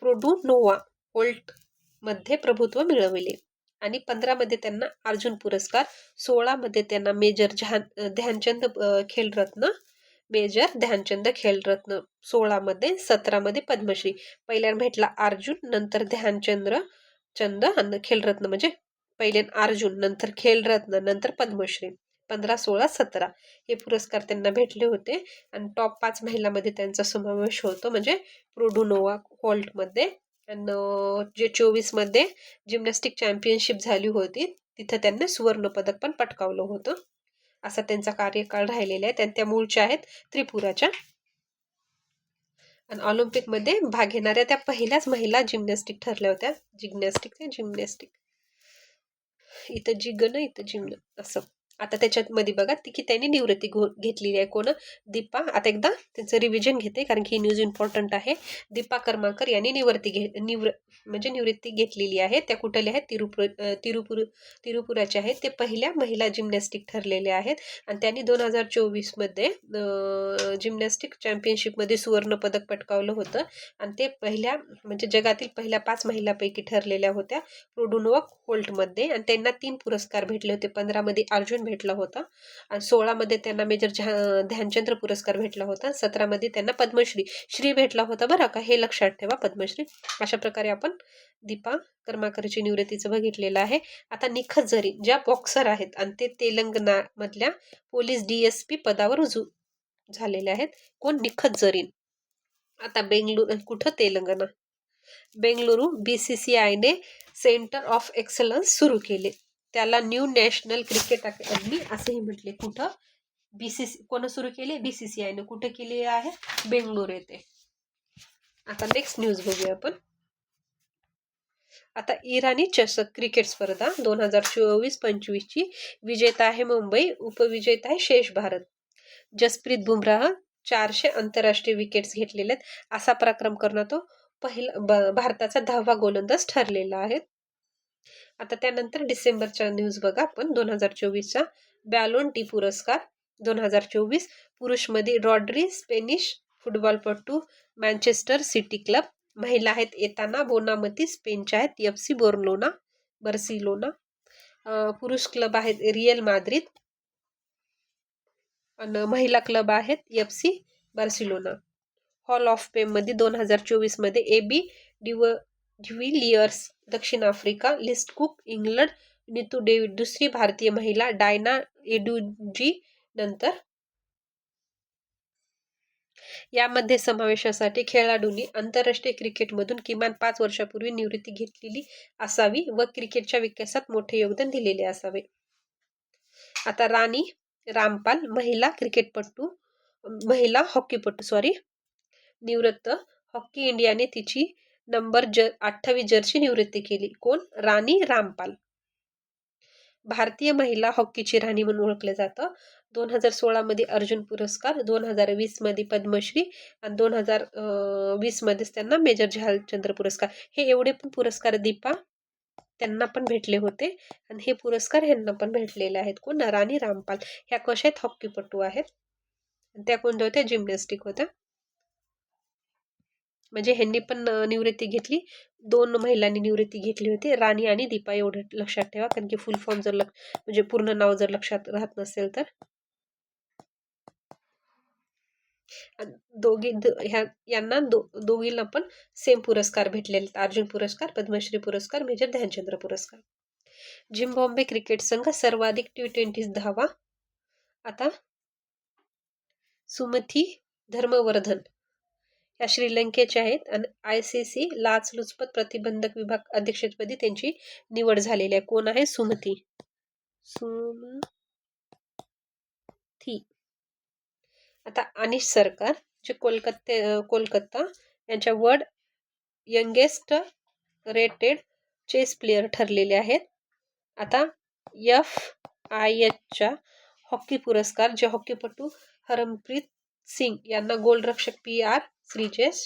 प्रोडू-नोव्हा होल्ट मध्ये प्रभुत्व मिळवले. आणि 15 मध्ये त्यांना अर्जुन पुरस्कार, 16 मध्ये त्यांना ध्यानचंद खेलरत्न, मेजर ध्यानचंद खेलरत्न 16 मध्ये, 17 मध्ये पद्मश्री. पहिल्यांदा भेटला अर्जुन, नंतर ध्यानचंद आणि खेलरत्न म्हणजे पहिले अर्जुन, नंतर खेलरत्न, नंतर पद्मश्री. 15, 16, 17 हे पुरस्कार त्यांना भेटले होते. आणि टॉप 5 महिलांमध्ये त्यांचा समावेश होतो म्हणजे प्रोडू-नोव्हा हॉल्टमध्ये. आणि जे 24 मध्ये जिम्नॅस्टिक चॅम्पियनशिप झाली होती तिथं त्यांनी सुवर्ण पदक पण पटकावलं होतं. असा त्यांचा कार्यकाळ राहिलेला आहे. त्या मूळच्या आहेत त्रिपुराच्या. आणि ऑलिम्पिकमध्ये भाग घेणाऱ्या त्या पहिल्याच महिला जिम्नॅस्टिक ठरल्या होत्या. जिम्नॅस्टिक इथं जिगन, इथं जिम्न असं. आता त्याच्यामध्ये बघा की त्यांनी निवृत्ती घेतलेली आहे. कोण? दीपा. आता एकदा त्यांचं रिव्हिजन घेते कारण की ही न्यूज इम्पॉर्टंट आहे. दीपा कर्माकर यांनी निवृत्ती घेतलेली आहे. त्या कुठल्या आहेत? तिरुपुराच्या आहेत. ते पहिल्या महिला जिम्नॅस्टिक ठरलेल्या आहेत. आणि त्यांनी 2024 मध्ये जिम्नॅस्टिक चॅम्पियनशिपमध्ये सुवर्ण पदक पटकावलं होतं. आणि ते म्हणजे जगातील पहिल्या 5 महिलांपैकी ठरलेल्या होत्या प्रोडू-नोव्हा हॉल्टमध्ये. आणि त्यांना 3 पुरस्कार भेटले होते. 15 मध्ये अर्जुन भेटला होता आणि 16 मध्ये त्यांना मेजर ध्यानचंद्र पुरस्कार भेटला होता. 17 मध्ये त्यांना पद्मश्री भेटला होता बरं का, हे लक्षात ठेवा, पद्मश्री. अशा प्रकारे आपण दीपा कर्माकरची निवृत्तीचं बघितलेलं आहे. आता निखत जरीन ज्या बॉक्सर आहेत आणि ते तेलंगणा मधल्या पोलीस DSP पदावर रुजू झालेले आहेत. कोण? निखत जरीन. आता कुठं? तेलंगणा. बेंगळुरू BCCIने सेंटर ऑफ एक्सलन्स सुरू केले. त्याला न्यू नॅशनल क्रिकेट अकॅडमी असेही म्हटले. कुठं? कोण सुरू केले? BCCIने. कुठे केली आहे? बेंगळुरू येथे. आता नेक्स्ट न्यूज बघूया आपण. आता इराणी चषक क्रिकेट स्पर्धा 2024-25ची विजेता आहे मुंबई, उपविजेता आहे शेष भारत. जसप्रीत बुमराह 400 आंतरराष्ट्रीय विकेट्स घेतलेले आहेत. असा पराक्रम करणं तो भारताचा 10वा गोलंदाज ठरलेला आहे. आता त्यानंतर डिसेंबरच्या न्यूज बघा आपण. 2024चा बॅलोन डी पुरस्कार 2024 पुरुषमध्ये रॉड्री, स्पेनिश फुटबॉलपटू, मँचेस्टर सिटी क्लब. महिला आहेत एताना बोनामती, स्पेनच्या आहेत FC बार्सिलोना. पुरुष क्लब आहेत रियल माद्रिद आणि महिला क्लब आहेत FC Barcelona. Hall of fame मध्ये 2024 AB डिव्हिलियर्स दक्षिण Africa, list cook England, Neetu David दुसरी भारतीय महिला, डायना एडुजी नंतर. यामध्ये समावेशासाठी खेळाडूंनी आंतरराष्ट्रीय क्रिकेटमधून किमान 5 वर्षापूर्वी निवृत्ती घेतलेली असावी व क्रिकेटच्या विकासात मोठे योगदान दिलेले असावे. आता राणी रामपाल महिला हॉकीपटू निवृत्त. हॉकी इंडियाने तिची नंबर 28 जर्सी निवृत्ती केली. कोण? राणी रामपाल. भारतीय महिला हॉकीची राणी म्हणून ओळखलं जातं. 2016 अर्जुन पुरस्कार, 2020 पद्मश्री आणि 2020 त्यांना मेजर ध्यानचंद्र पुरस्कार. हे एवढे पण पुरस्कार दीपा त्यांना पण भेटले होते आणि हे पुरस्कार ह्यांना पण भेटलेले आहेत. कोण? राणी रामपाल. ह्या कशा आहेत? हॉकीपटू आहेत. त्या कोणत्या होत्या? जिम्नॅस्टिक होत्या. म्हणजे ह्यांनी पण निवृत्ती घेतली. 2 महिलांनी निवृत्ती घेतली होती, राणी आणि दीपा. एवढं लक्षात ठेवा कारण की फुल फॉर्म म्हणजे पूर्ण नाव जर लक्षात राहत नसेल तर. आणि यांना दोघींना पण सेम पुरस्कार भेटलेले आहेत. अर्जुन पुरस्कार, पद्मश्री पुरस्कार, मेजर ध्यानचंद्र पुरस्कार. झिम्बाब्वे क्रिकेट संघ सर्वाधिक T20 धावा. आता सुमथी धर्मवर्धन या श्रीलंकेच्या आहेत आणि ICC लाचलुचपत प्रतिबंधक विभाग अध्यक्षपदी त्यांची निवड झालेली आहे. कोण आहे? सुमथी. आता अनिश सरकार जे कोलकाता यांच्या world youngest rated chess player ठरलेले आहेत. आता FIHच्या हॉकी पुरस्कार जे हॉकीपटू हरमप्रीत सिंग यांना गोलरक्षक PR Sreejesh.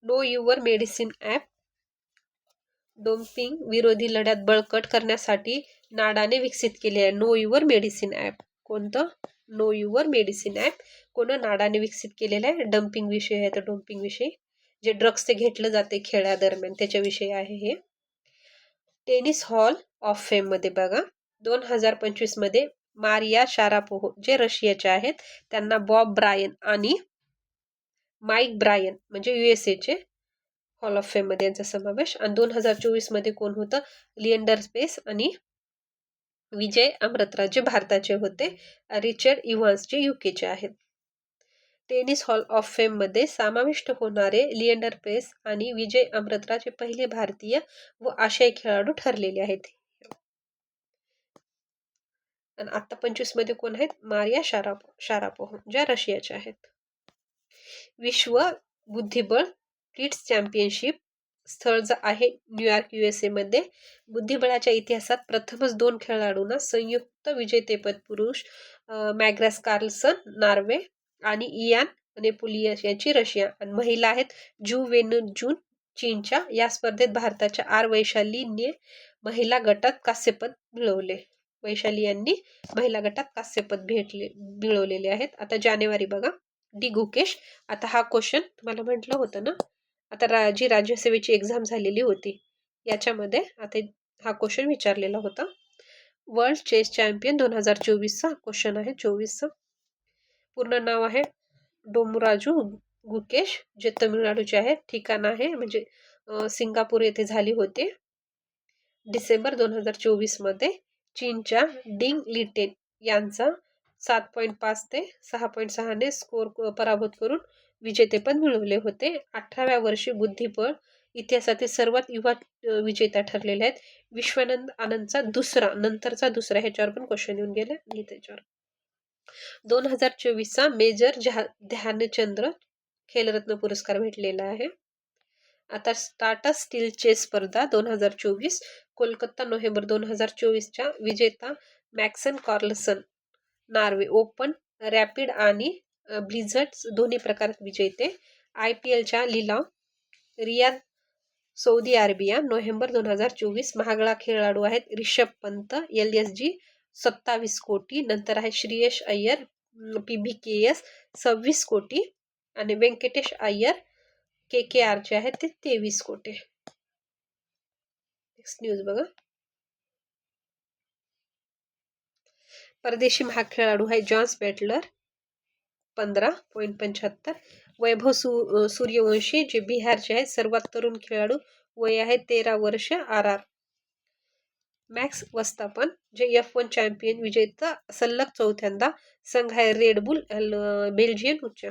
Know your medicine app doping विरोधी लढ्यात बळकट करण्यासाठी नाडाने विकसित केले आहे. Know your medicine app. कोणतं? नो युअर मेडिसिन ॲप कोण नाडाने विकसित केलेलं आहे? डम्पिंग विषय आहे. तर डोपिंग विषयी जे ड्रग्स ते घेतलं जाते खेळादरम्यान त्याच्याविषयी आहे हे. टेनिस हॉल ऑफ फेम मध्ये बघा 2025 मध्ये मारिया शारापोव्ह जे रशियाचे आहेत त्यांना बॉब ब्रायन आणि माईक ब्रायन म्हणजे USA हॉल ऑफ फेम मध्ये यांचा समावेश. आणि 2024 मध्ये कोण होतं? लिएंडर पेस आणि विजय अमृतराज जे भारताचे होते. रिचर्ड इव्हान्स जे UKचे आहेत. टेनिस हॉल ऑफ फेम मध्ये समाविष्ट होणारे लिएंडर पेस आणि विजय अमृतराज हे पहिले भारतीय व आशियाई खेळाडू ठरलेले आहेत. आणि आता 25 मध्ये कोण आहेत? मारिया शारापोव्ह ज्या रशियाच्या आहेत. विश्व बुद्धिबळ किड्स चॅम्पियनशिप स्थळ आहे न्यूयॉर्क USA मध्ये. बुद्धिबळाच्या इतिहासात प्रथमच 2 खेळाडूंना संयुक्त विजेतेपद पुरुष मॅग्नस कार्लसन नॉर्वे आणि इयान नेपोलियस यांची रशिया आणि महिला आहेत जू वेनजून चीनच्या. या स्पर्धेत भारताच्या वैशालीने महिला गटात कांस्यपद मिळवले. वैशाली यांनी महिला गटात कांस्यपद मिळवलेले आहेत. आता जानेवारी बघा डी गुकेश. आता हा क्वेश्चन तुम्हाला म्हटलं होतं ना आता जी राज्यसेवेची एक्झाम झालेली होती याच्यामध्ये आता हा क्वेश्चन विचारलेला होता. वर्ल्ड चेस चॅम्पियन 2024चा क्वेश्चन आहे. 24चा पूर्ण नाव आहे डोमुराजू गुकेश जे तमिळनाडूचे आहेत. ठिकाण आहे म्हणजे सिंगापूर येथे झाली होती डिसेंबर 2024 मध्ये. चीनच्या डिंग लिटेन यांचा 7.5 ते 6.6 ने स्कोर पराभूत करून विजेतेपद मिळवले होते. 18व्या वर्षी बुद्धिबळ इतिहासातील सर्वात युवा विजेता ठरलेले आहेत. विश्वानंद आनंदचा नंतरचा दुसरा ह्याच्यावर पण क्वेश्चन येऊन गेले आणि त्याच्यावर 2024चा मेजर ध्यानचंद्र खेलरत्न पुरस्कार भेटलेला आहे. आता टाटा स्टील चेस स्पर्धा 2024 कोलकाता नोव्हेंबर 2024च्या विजेता मॅक्सन कार्लसन नॉर्वे ओपन रॅपिड आणि ब्लिझर्ड दोन्ही प्रकारात विजेते. IPLच्या लिलाव रियाद सौदी अरेबिया नोव्हेंबर 2024. महागडा खेळाडू आहेत रिषभ पंत LSG 27 कोटी. नंतर आहे श्रेयस अय्यर PBKS 26 कोटी आणि व्यंकटेश अय्यर KKRचे आहेत ते 23 कोटी. नेक्स्ट न्यूज बघा. परदेशी महाग खेळाडू आहे जॉन्स बॅटलर 15.75. वैभव सूर्यवंशी जे बिहारचे आहेत सर्वात तरुण खेळाडू वय आहे 13 वर्ष RR. मॅक्स वस्तापन जे F1 चॅम्पियन विजेता सलग चौथ्यांदा संघ आहे रेडबुल बेल्जियन उच्च.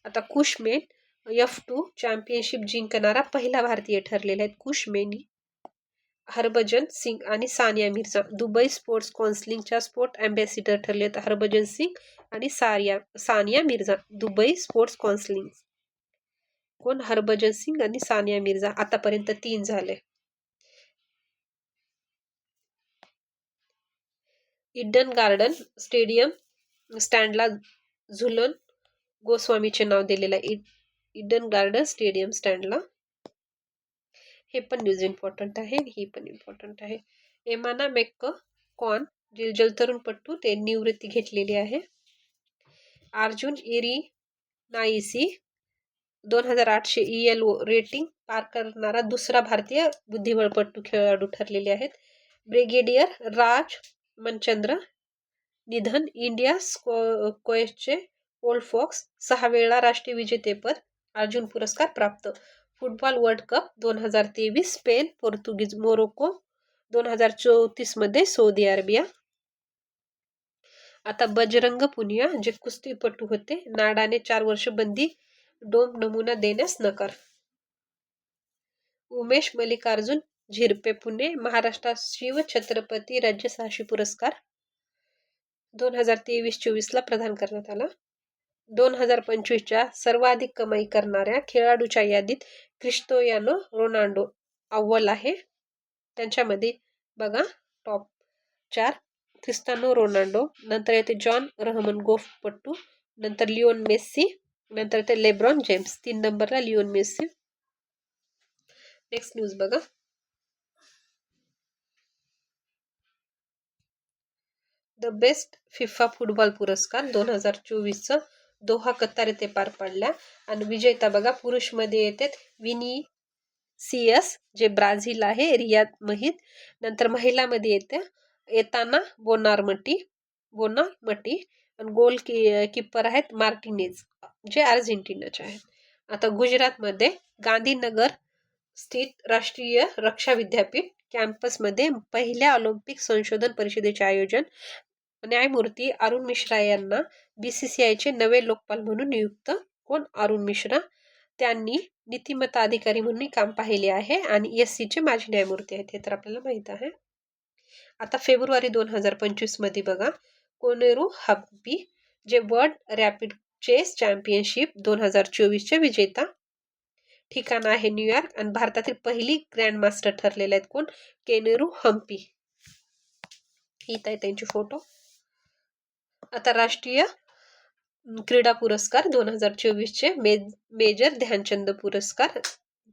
आता कुशमेन F2 चॅम्पियनशिप जिंकणारा पहिला भारतीय ठरलेला आहे. कुशमेनी हरभजन सिंग आणि सानिया मिर्झा दुबई स्पोर्ट्स काउन्सिलच्या स्पोर्ट अँबॅसिडर ठरले आहेत. हरभजन सिंग आणि Sania Mirza Dubai sports counselling. कोण? हरभजन सिंग आणि सानिया मिर्झा. आतापर्यंत 3 झाले. इडन गार्डन स्टेडियम स्टँडला झुलन गोस्वामीचे नाव दिलेलं आहे. इडन गार्डन स्टेडियम स्टँडला. हे पण न्यूज इम्पॉर्टंट आहे. ही पण इम्पॉर्टंट आहे. एमाना मॅककॉन जे जलतरणपटू ते निवृत्ती घेतलेली आहे. अर्जुन इरिनाईसी 2800 ELO रेटिंग पार करणारा दुसरा भारतीय बुद्धिबळपटू खेळाडू ठरलेले आहेत. ब्रिगेडियर राज मनचंद्र निधन. इंडिया स्क्वॉशचे ओल्ड फॉक्स 6 वेळा राष्ट्रीय विजेतेपद, अर्जुन पुरस्कार प्राप्त. फुटबॉल वर्ल्ड कप 2023 स्पेन, पोर्तुगीज, मोरोको. 2034 मध्ये सौदी अरेबिया. आता बजरंग पुनिया जे कुस्तीपटू होते, नाडाने 4 वर्ष बंदी, डोम नमुना देण्यास नकार. उमेश मल्लिकार्जुन झिरपे पुणे, महाराष्ट्रात शिव छत्रपती राज्य साहसी पुरस्कार 2023-24 प्रदान करण्यात आला. 2025च्या सर्वाधिक कमाई करणाऱ्या खेळाडूच्या यादीत क्रिस्टियानो रोनाल्डो अव्वल आहे. त्यांच्यामध्ये बघा टॉप 4 क्रिस्टियानो रोनाल्डो, नंतर येते जॉन रहमन गोल्फपटू, नंतर लिओन मेस्सी, नंतर येते लेब्रॉन जेम्स. 3 नंबरला लिओन मेस्सी. नेक्स्ट न्यूज बघा. द बेस्ट फिफा फुटबॉल पुरस्कार 2024 दोहा कतार येथे पार पडल्या. आणि विजेता बघा पुरुषमध्ये येतात विनिसियस जे ब्राझील आहे, रियाद महिद. नंतर महिलामध्ये येताना बोनारमटी आणि गोल कीपर आहेत मार्टिनेज जे अर्जेंटिनाचे आहेत. आता गुजरातमध्ये गांधीनगर स्थित राष्ट्रीय रक्षा विद्यापीठ कॅम्पसमध्ये पहिल्या ऑलिम्पिक संशोधन परिषदेचे आयोजन. न्यायमूर्ती अरुण मिश्रा यांना BCCIचे नवे लोकपाल म्हणून नियुक्त. कोण? अरुण मिश्रा. त्यांनी नीतिमत्ता अधिकारी म्हणून काम पाहिले आहे आणि SCचे माजी न्यायमूर्ती आहेत, हे तर आपल्याला माहित आहे. आता फेब्रुवारी 2025 मध्ये बघा कोनेरू हम्पी जे वर्ल्ड रॅपिड चेस चॅम्पियनशिप 2024चे विजेता. ठिकाण आहे न्यूयॉर्क आणि भारतातील पहिली ग्रँड मास्टर ठरलेले आहेत कोण? केनेरू हम्पी. इथं आहे त्यांचे फोटो. आता राष्ट्रीय क्रीडा पुरस्कार 2024चे मेजर ध्यानचंद पुरस्कार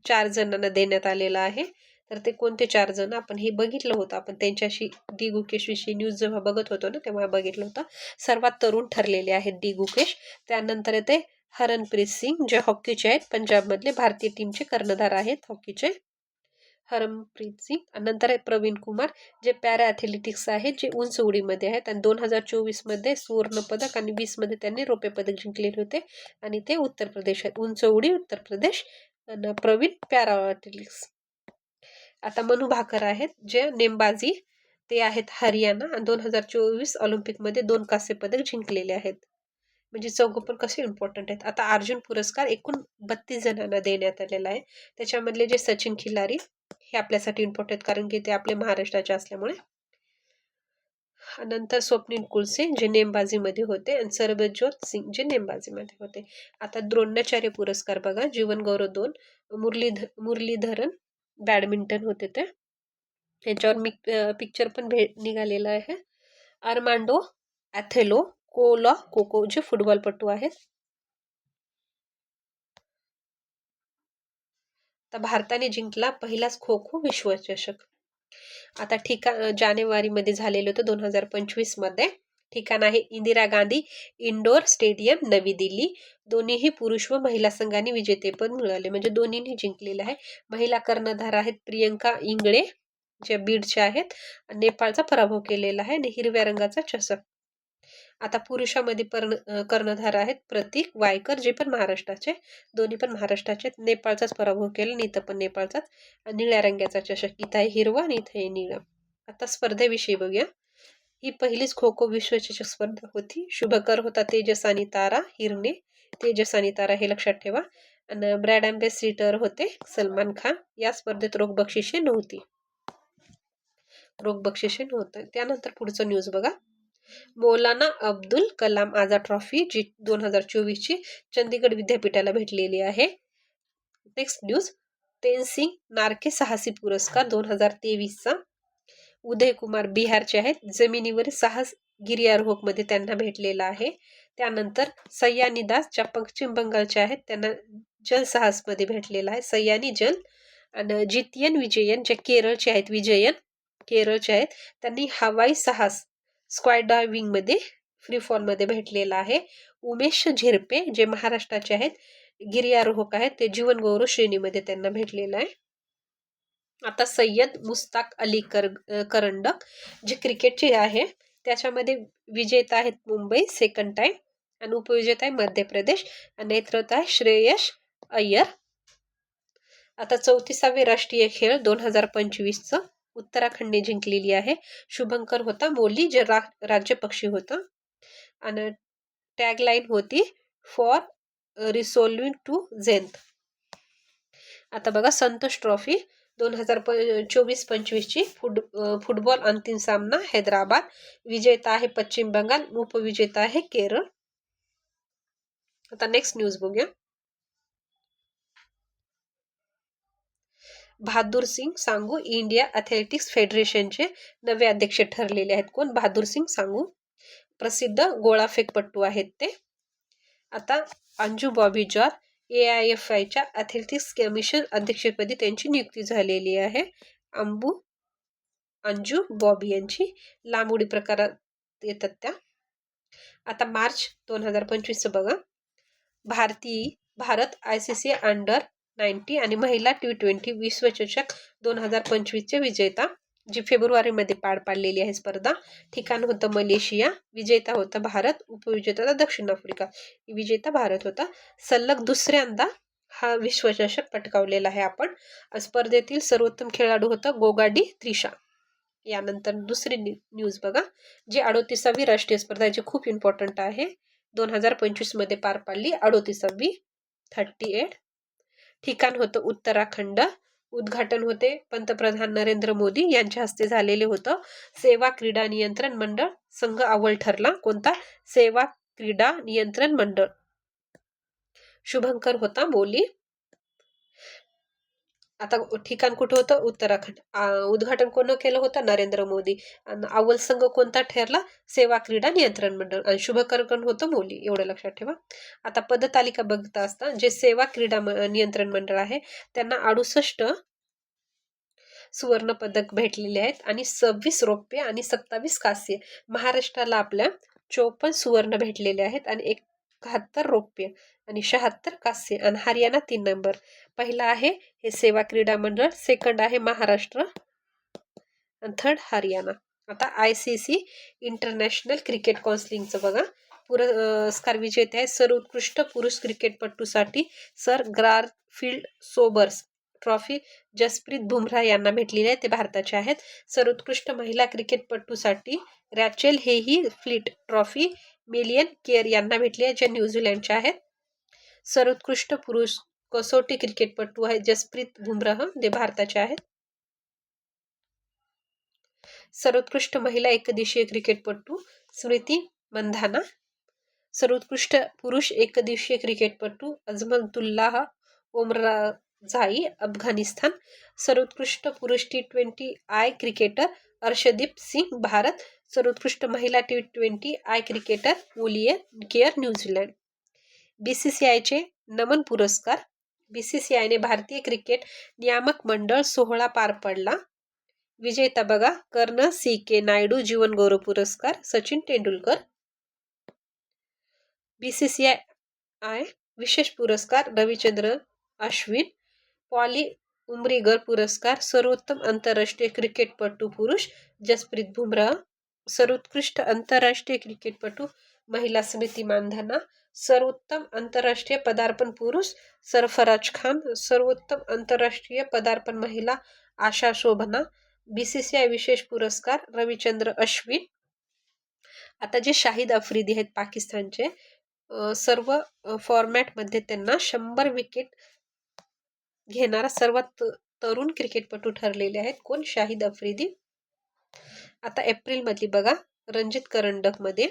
4 जणांना देण्यात आलेला आहे. तर ते कोणते 4 जण आपण हे बघितलं होतं. आपण त्यांच्याशी डी गुकेश विषयी न्यूज जेव्हा बघत होतो ना तेव्हा बघितलं होतं. सर्वात तरुण ठरलेले आहेत डी गुकेश. त्यानंतर येते हरनप्रीत सिंग जे हॉकीचे आहेत, पंजाबमधले भारतीय टीमचे कर्णधार आहेत हॉकीचे हरमप्रीत सिंग. नंतर आहे प्रवीण कुमार जे पॅरा ॲथलेटिक्स आहेत जे उंच उडीमध्ये आहेत आणि 2024 मध्ये सुवर्ण पदक आणि 20 मध्ये त्यांनी रौप्य पदक जिंकलेले होते आणि ते उत्तर प्रदेश आहेत. उंच उडी उत्तर प्रदेश आणि प्रवीण पॅरा ॲथलेटिक्स. आता मनू भाकर आहेत जे नेमबाजी, ते आहेत हरियाणा आणि 2024 ऑलिम्पिकमध्ये 2 कांस्य पदक जिंकलेले आहेत. म्हणजे चौघं पण कसे इम्पॉर्टंट आहेत. आता अर्जुन पुरस्कार एकूण 32 जणांना देण्यात आलेला आहे. त्याच्यामधले जे सचिन खिलारी हे आपल्यासाठी इम्पॉर्टंट कारण की ते आपले महाराष्ट्राचे असल्यामुळे. नंतर स्वप्नील कुलसे जे नेमबाजीमध्ये होते आणि सरबजोत सिंग जे नेमबाजीमध्ये होते. आता द्रोणाचार्य पुरस्कार बघा जीवन गौरव 2 मुरलीधरन बॅडमिंटन होते ते. त्यांच्यावर पिक्चर पण निघालेला आहे. आर्मांडो ॲथेलो कोको जे फुटबॉलपटू आहेत. तर भारताने जिंकला पहिलाच खो खो विश्वचषक. आता जानेवारीमध्ये झालेलं होतं 2025 मध्ये. ठिकाण आहे इंदिरा गांधी इंडोर स्टेडियम नवी दिल्ली. दोन्हीही पुरुष व महिला संघांनी विजेतेपद मिळवले म्हणजे दोन्हीने जिंकलेलं आहे. महिला कर्णधार आहेत प्रियंका इंगळे जे बीडच्या आहेत. नेपाळचा पराभव केलेला आहे आणि हिरव्या रंगाचा चषक. आता पुरुषामध्ये कर्णधार आहेत प्रतीक वायकर जे पण महाराष्ट्राचे, दोन्ही पण महाराष्ट्राचे. नेपाळचाच पराभव केला आणि इथं पण नेपाळचाच. निळ्या रंगाचा चषक इथं आहे हिरवा आणि इथं आहे निळं. आता स्पर्धेविषयी बघूया. ही पहिलीच खो खो विश्वचषक स्पर्धा होती. शुभकर होता तेजस आणि तारा हिरणे. तेजस आणि तारा हे लक्षात ठेवा. आणि ब्रँड अँबॅसिडर होते सलमान खान. या स्पर्धेत रोख बक्षिसे नव्हती. त्यानंतर पुढचं न्यूज बघा. मौलाना अब्दुल कलाम आझाद ट्रॉफी जी 2024ची चंदीगड विद्यापीठाला भेटलेली आहे. Next news. तेनसिंग नार्के साहसी पुरस्कार 2023चा उदय कुमार बिहारचे आहेत. जमिनीवर साहस गिर्यारोहक मध्ये त्यांना भेटलेला आहे. त्यानंतर सयानी दास ज्या पश्चिम बंगालचे आहेत त्यांना जल साहस मध्ये भेटलेला आहे सयानी जल. आणि जितियन विजयन जे केरळचे आहेत त्यांनी हवाई साहस स्काय डायव्हिंग मध्ये फ्री फॉल मध्ये भेटलेला आहे. उमेश झिरपे जे महाराष्ट्राचे आहेत गिर्यारोहक आहेत ते जीवन गौरव श्रेणीमध्ये त्यांना भेटलेलं आहे. आता सय्यद मुस्ताक अली करंडक जे क्रिकेटचे आहे त्याच्यामध्ये विजेता आहेत मुंबई सेकंड टाइम आणि उपविजेता आहे मध्य प्रदेश आणि नेतृत्व आहे श्रेयस अय्यर. आता 34वे राष्ट्रीय खेळ 2025चं उत्तराखंडने जिंकलेली आहे. शुभंकर होता मोली जे राज्य पक्षी होता आणि टॅगलाईन होती फॉर रिसोल्विंग टू झेंथ. आता बघा संतोष ट्रॉफी 2024-25ची फुटबॉल अंतिम सामना हैदराबाद. विजेता आहे पश्चिम बंगाल, उपविजेता आहे केरळ. आता नेक्स्ट न्यूज बघूया. बहादूर सिंग सांगू इंडिया ॲथलेटिक्स फेडरेशनचे नवे अध्यक्ष ठरलेले आहेत. कोण? बहादूर सिंग सांगू, प्रसिद्ध गोळाफेकपटू आहेत ते. आता अंजू बॉबी जॉर्ज AIFIच्या ॲथलेटिक्स कमिशन अध्यक्षपदी त्यांची नियुक्ती झालेली आहे. अंजू बॉबी यांची लांब उडी प्रकारात येतात त्या. आता मार्च 2025चं बघा. भारत ICC अंडर-19 आणि महिला T20 विश्वचषक 2025चे विजेता, जी फेब्रुवारीमध्ये पार पाडलेली आहे स्पर्धा. ठिकाण होतं मलेशिया. विजेता होता भारत, उपविजेता होता दक्षिण आफ्रिका. विजेता भारत होता. सलग दुसऱ्यांदा हा विश्वचषक पटकावलेला आहे आपण. स्पर्धेतील सर्वोत्तम खेळाडू होता गोगाडी त्रिशा. यानंतर दुसरी न्यूज बघा. जी 38वी राष्ट्रीय स्पर्धा जी खूप इम्पॉर्टंट आहे, 2025मध्ये पार पाडली 38वी 38. ठिकाण होतं उत्तराखंड. उद्घाटन होते पंतप्रधान नरेंद्र मोदी यांच्या हस्ते झालेले होतं. सेवा क्रीडा नियंत्रण मंडळ संघ अव्वल ठरला. कोणता? सेवा क्रीडा नियंत्रण मंडळ. शुभंकर होता मोली. आता ठिकाण कुठं होतं? उत्तराखंड. उद्घाटन कोण केलं होतं? नरेंद्र मोदी. आणि अव्वल संघ कोणता ठरला? सेवा क्रीडा नियंत्रण मंडळ. आणि शुभकर कोण होतं? मोली. एवढं लक्षात ठेवा. आता पदतालिका बघता असता जे सेवा क्रीडा नियंत्रण मंडळ आहे त्यांना 68 सुवर्ण पदक भेटलेले आहेत आणि 26 रौप्य आणि 27 कांस्य. महाराष्ट्राला आपल्या 54 सुवर्ण भेटलेले आहेत आणि 71 रौप्य आणि 76 कांस्य. आणि हरियाणा 3 नंबर. पहिला आहे हे सेवा क्रीडा मंडळ, सेकंड आहे महाराष्ट्र आणि थर्ड हरियाणा. आता ICC इंटरनॅशनल क्रिकेट काउन्सिलचं बघा. पुरस्कार विजेते आहे सर्वोत्कृष्ट पुरुष क्रिकेटपटूसाठी sir Garfield Sobers trophy Jasprit Bumrah यांना भेटलेली आहे, ते भारताचे आहेत. सर्वोत्कृष्ट महिला क्रिकेटपटूसाठी रॅचेल हेही फ्लीट ट्रॉफी मिलियन केअर यांना भेटली आहे, जे न्यूझीलंडचे आहेत. सर्वोत्कृष्ट पुरुष कसोटी क्रिकेटपटू आहे जसप्रीत बुमराह, जे भारताचे आहेत. सर्वोत्कृष्ट महिला एकदिवसीय क्रिकेटपटू स्मृती मंधाना. सर्वोत्कृष्ट पुरुष एकदिवसीय क्रिकेटपटू अझमतुल्लाह ओमराजाई अफगाणिस्तान. सर्वोत्कृष्ट पुरुष T20I क्रिकेटर अर्शदीप सिंग भारत. सर्वोत्कृष्ट महिला T20I cricketer Amelia Kerr New Zealand. BCCIचे नमन पुरस्कार. BCCIने भारतीय क्रिकेट नियामक मंडळ सोहळा पार पडला. विजेता बघा कर्ण CK नायडू जीवन गौरव पुरस्कार सचिन तेंडुलकर. BCCI विशेष पुरस्कार रविचंद्र अश्विन. पॉली उमरीगर पुरस्कार सर्वोत्तम आंतरराष्ट्रीय क्रिकेटपटू पुरुष जसप्रीत बुमराह. सर्वोत्कृष्ट आंतरराष्ट्रीय क्रिकेटपटू महिला स्मृती मानधना. सर्वोत्तम आंतरराष्ट्रीय पदार्पण पुरुष सरफराज खान. सर्वोत्तम आंतरराष्ट्रीय पदार्पण महिला आशा शोभना. BCCI विशेष पुरस्कार रविचंद्र अश्विन. आता जे शाहिद आफ्रिदी आहेत पाकिस्तानचे, सर्व फॉर्मॅटमध्ये त्यांना 100 विकेट घेणारा सर्वात तरुण क्रिकेटपटू ठरलेले आहेत. कोण? शाहिद आफ्रिदी. आता एप्रिलमधली बघा रणजित करंडकमध्ये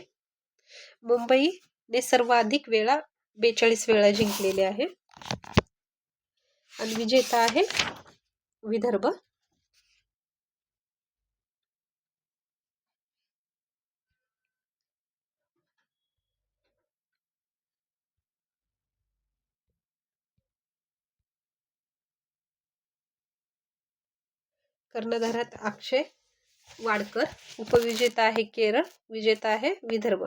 मुंबईने सर्वाधिक वेळा 42 वेळा जिंकलेले आहे आणि विजेता आहे विदर्भ. कर्णधारात अक्षय वाडकर. उपविजेता आहे केरळ, विजेता आहे विदर्भ.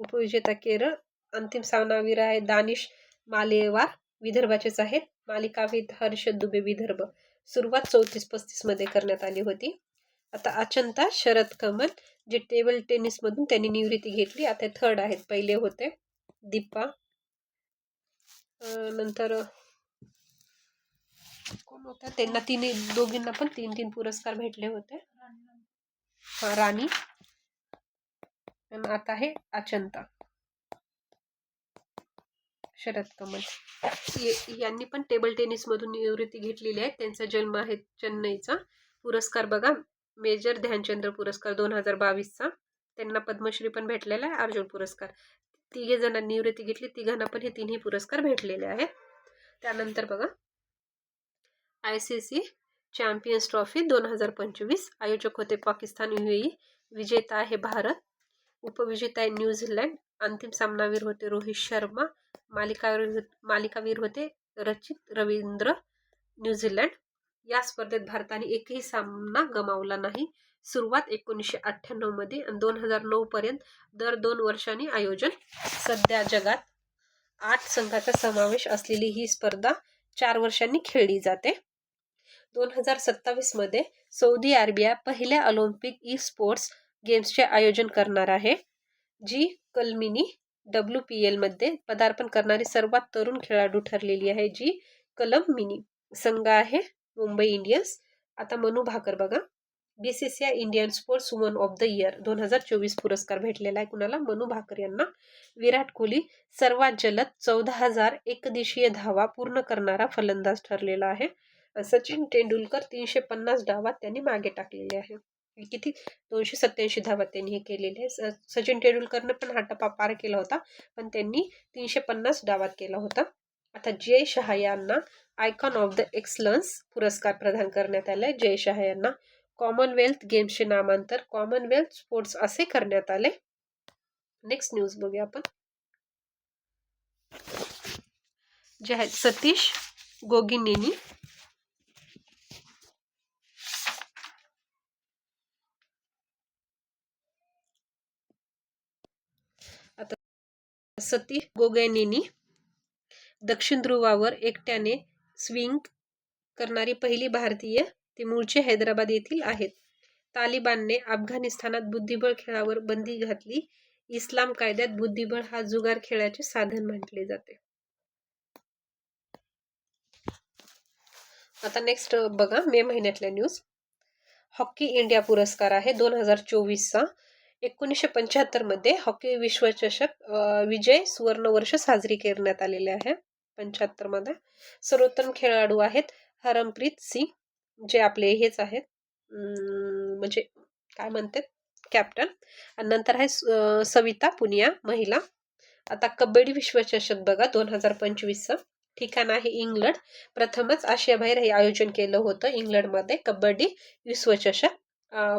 उपविजेता केरळ. अंतिम सामनावीर आहे दानिश मालेवार, विदर्भाचेच आहेत. मालिकावीर हर्षद दुबे, विदर्भ. सुरुवात 34-35 मध्ये करण्यात आली होती. आता अचंता शरद कमल, जे टेबल टेनिसमधून त्यांनी निवृत्ती घेतली, आता थर्ड आहेत, पहिले होते दीपा. नंतर कोण होत्या, त्यांना दोघींना पण 3-3 पुरस्कार भेटले होते. राणी. आणि आता आहे अचंता शरद कमल. यांनी पण टेबल टेनिस मधून निवृत्ती घेतलेली आहे. त्यांचा जन्म आहे चेन्नईचा. पुरस्कार बघा, मेजर ध्यानचंद्र पुरस्कार 2022चा. त्यांना पद्मश्री पण भेटलेला आहे, अर्जुन पुरस्कार. 3 जणांनी निवृत्ती घेतली, तिघांना पण हे 3ही पुरस्कार भेटलेले आहेत. त्यानंतर बघा, ICC चॅम्पियन्स ट्रॉफी 2025. आयोजक होते पाकिस्तान, UAE. विजेता आहे भारत. उपविजेता आहे न्यूझीलंड. अंतिम सामनावीर होते रोहित शर्मा. मालिकावीर होते रचित रवींद्र, न्यूझीलंड. या स्पर्धेत भारताने एकही सामना गमावला नाही. सुरुवात 1998 मध्ये आणि 2009 पर्यंत दर 2 वर्षांनी आयोजन. सध्या जगात 8 संघाचा समावेश असलेली ही स्पर्धा 4 वर्षांनी खेळली जाते. 2027 मध्ये सौदी अरेबिया पहिल्या ऑलिम्पिक ई स्पोर्ट्स गेम्सचे आयोजन करणार आहे. जी कलमिनी WPL मध्ये पदार्पण करणारी सर्वात तरुण खेळाडू ठरलेली आहे. जी कलमिनी. संघ आहे मुंबई इंडियन्स. आता मनु भाकर बघा, BCCI Indian sports woman of the year 2024 पुरस्कार भेटलेला आहे. कुणाला? मनु भाकर यांना. विराट कोहली सर्वात जलद 14,000 एकदिशीय धावा पूर्ण करणारा फलंदाज ठरलेला आहे. सचिन तेंडुलकर 350 डावात त्यांनी मागे टाकलेले आहे. किती? 287 धावात त्यांनी हे केलेले आहे. सचिन तेंडुलकरनं पण हा टप्पा पार केला होता, पण त्यांनी 350 डावात केला होता. आता जय शहा यांना आयकॉन ऑफ द एक्सलन्स पुरस्कार प्रदान करण्यात आलाय. जय शहा यांना. कॉमनवेल्थ गेम्सचे नामांतर कॉमनवेल्थ स्पोर्ट्स असे करण्यात आले. नेक्स्ट न्यूज बघूया आपण. जे आहेत सतीश गोगिनेनी. आता सतीश गोगैनेनी दक्षिण ध्रुवावर एकट्याने स्विंग करणारी पहिली भारतीय. ते मूळचे हैदराबाद येथील आहेत. तालिबानने अफगाणिस्तानात बुद्धिबळ खेळावर बंदी घातली. इस्लाम कायद्यात बुद्धिबळ हा जुगार खेळाचे साधन म्हटले जाते. आता नेक्स्ट बघा, मे महिन्यातल्या न्यूज. हॉकी इंडिया पुरस्कार आहे 2024चा. 1975 मध्ये हॉकी विश्वचषक विजय सुवर्ण वर्ष साजरी करण्यात आलेले आहे. 75 मध्ये. सर्वोत्तम खेळाडू आहेत हरमप्रीत सिंग, जे आपले हेच आहेत, म्हणजे काय म्हणतात, कॅप्टन. आणि नंतर आहे सविता पुनिया, महिला. आता कबड्डी विश्वचषक बघा 2025चा. ठिकाण आहे इंग्लंड. प्रथमच आशियाबाहेर हे आयोजन केलं होतं इंग्लंडमध्ये कबड्डी विश्वचषक.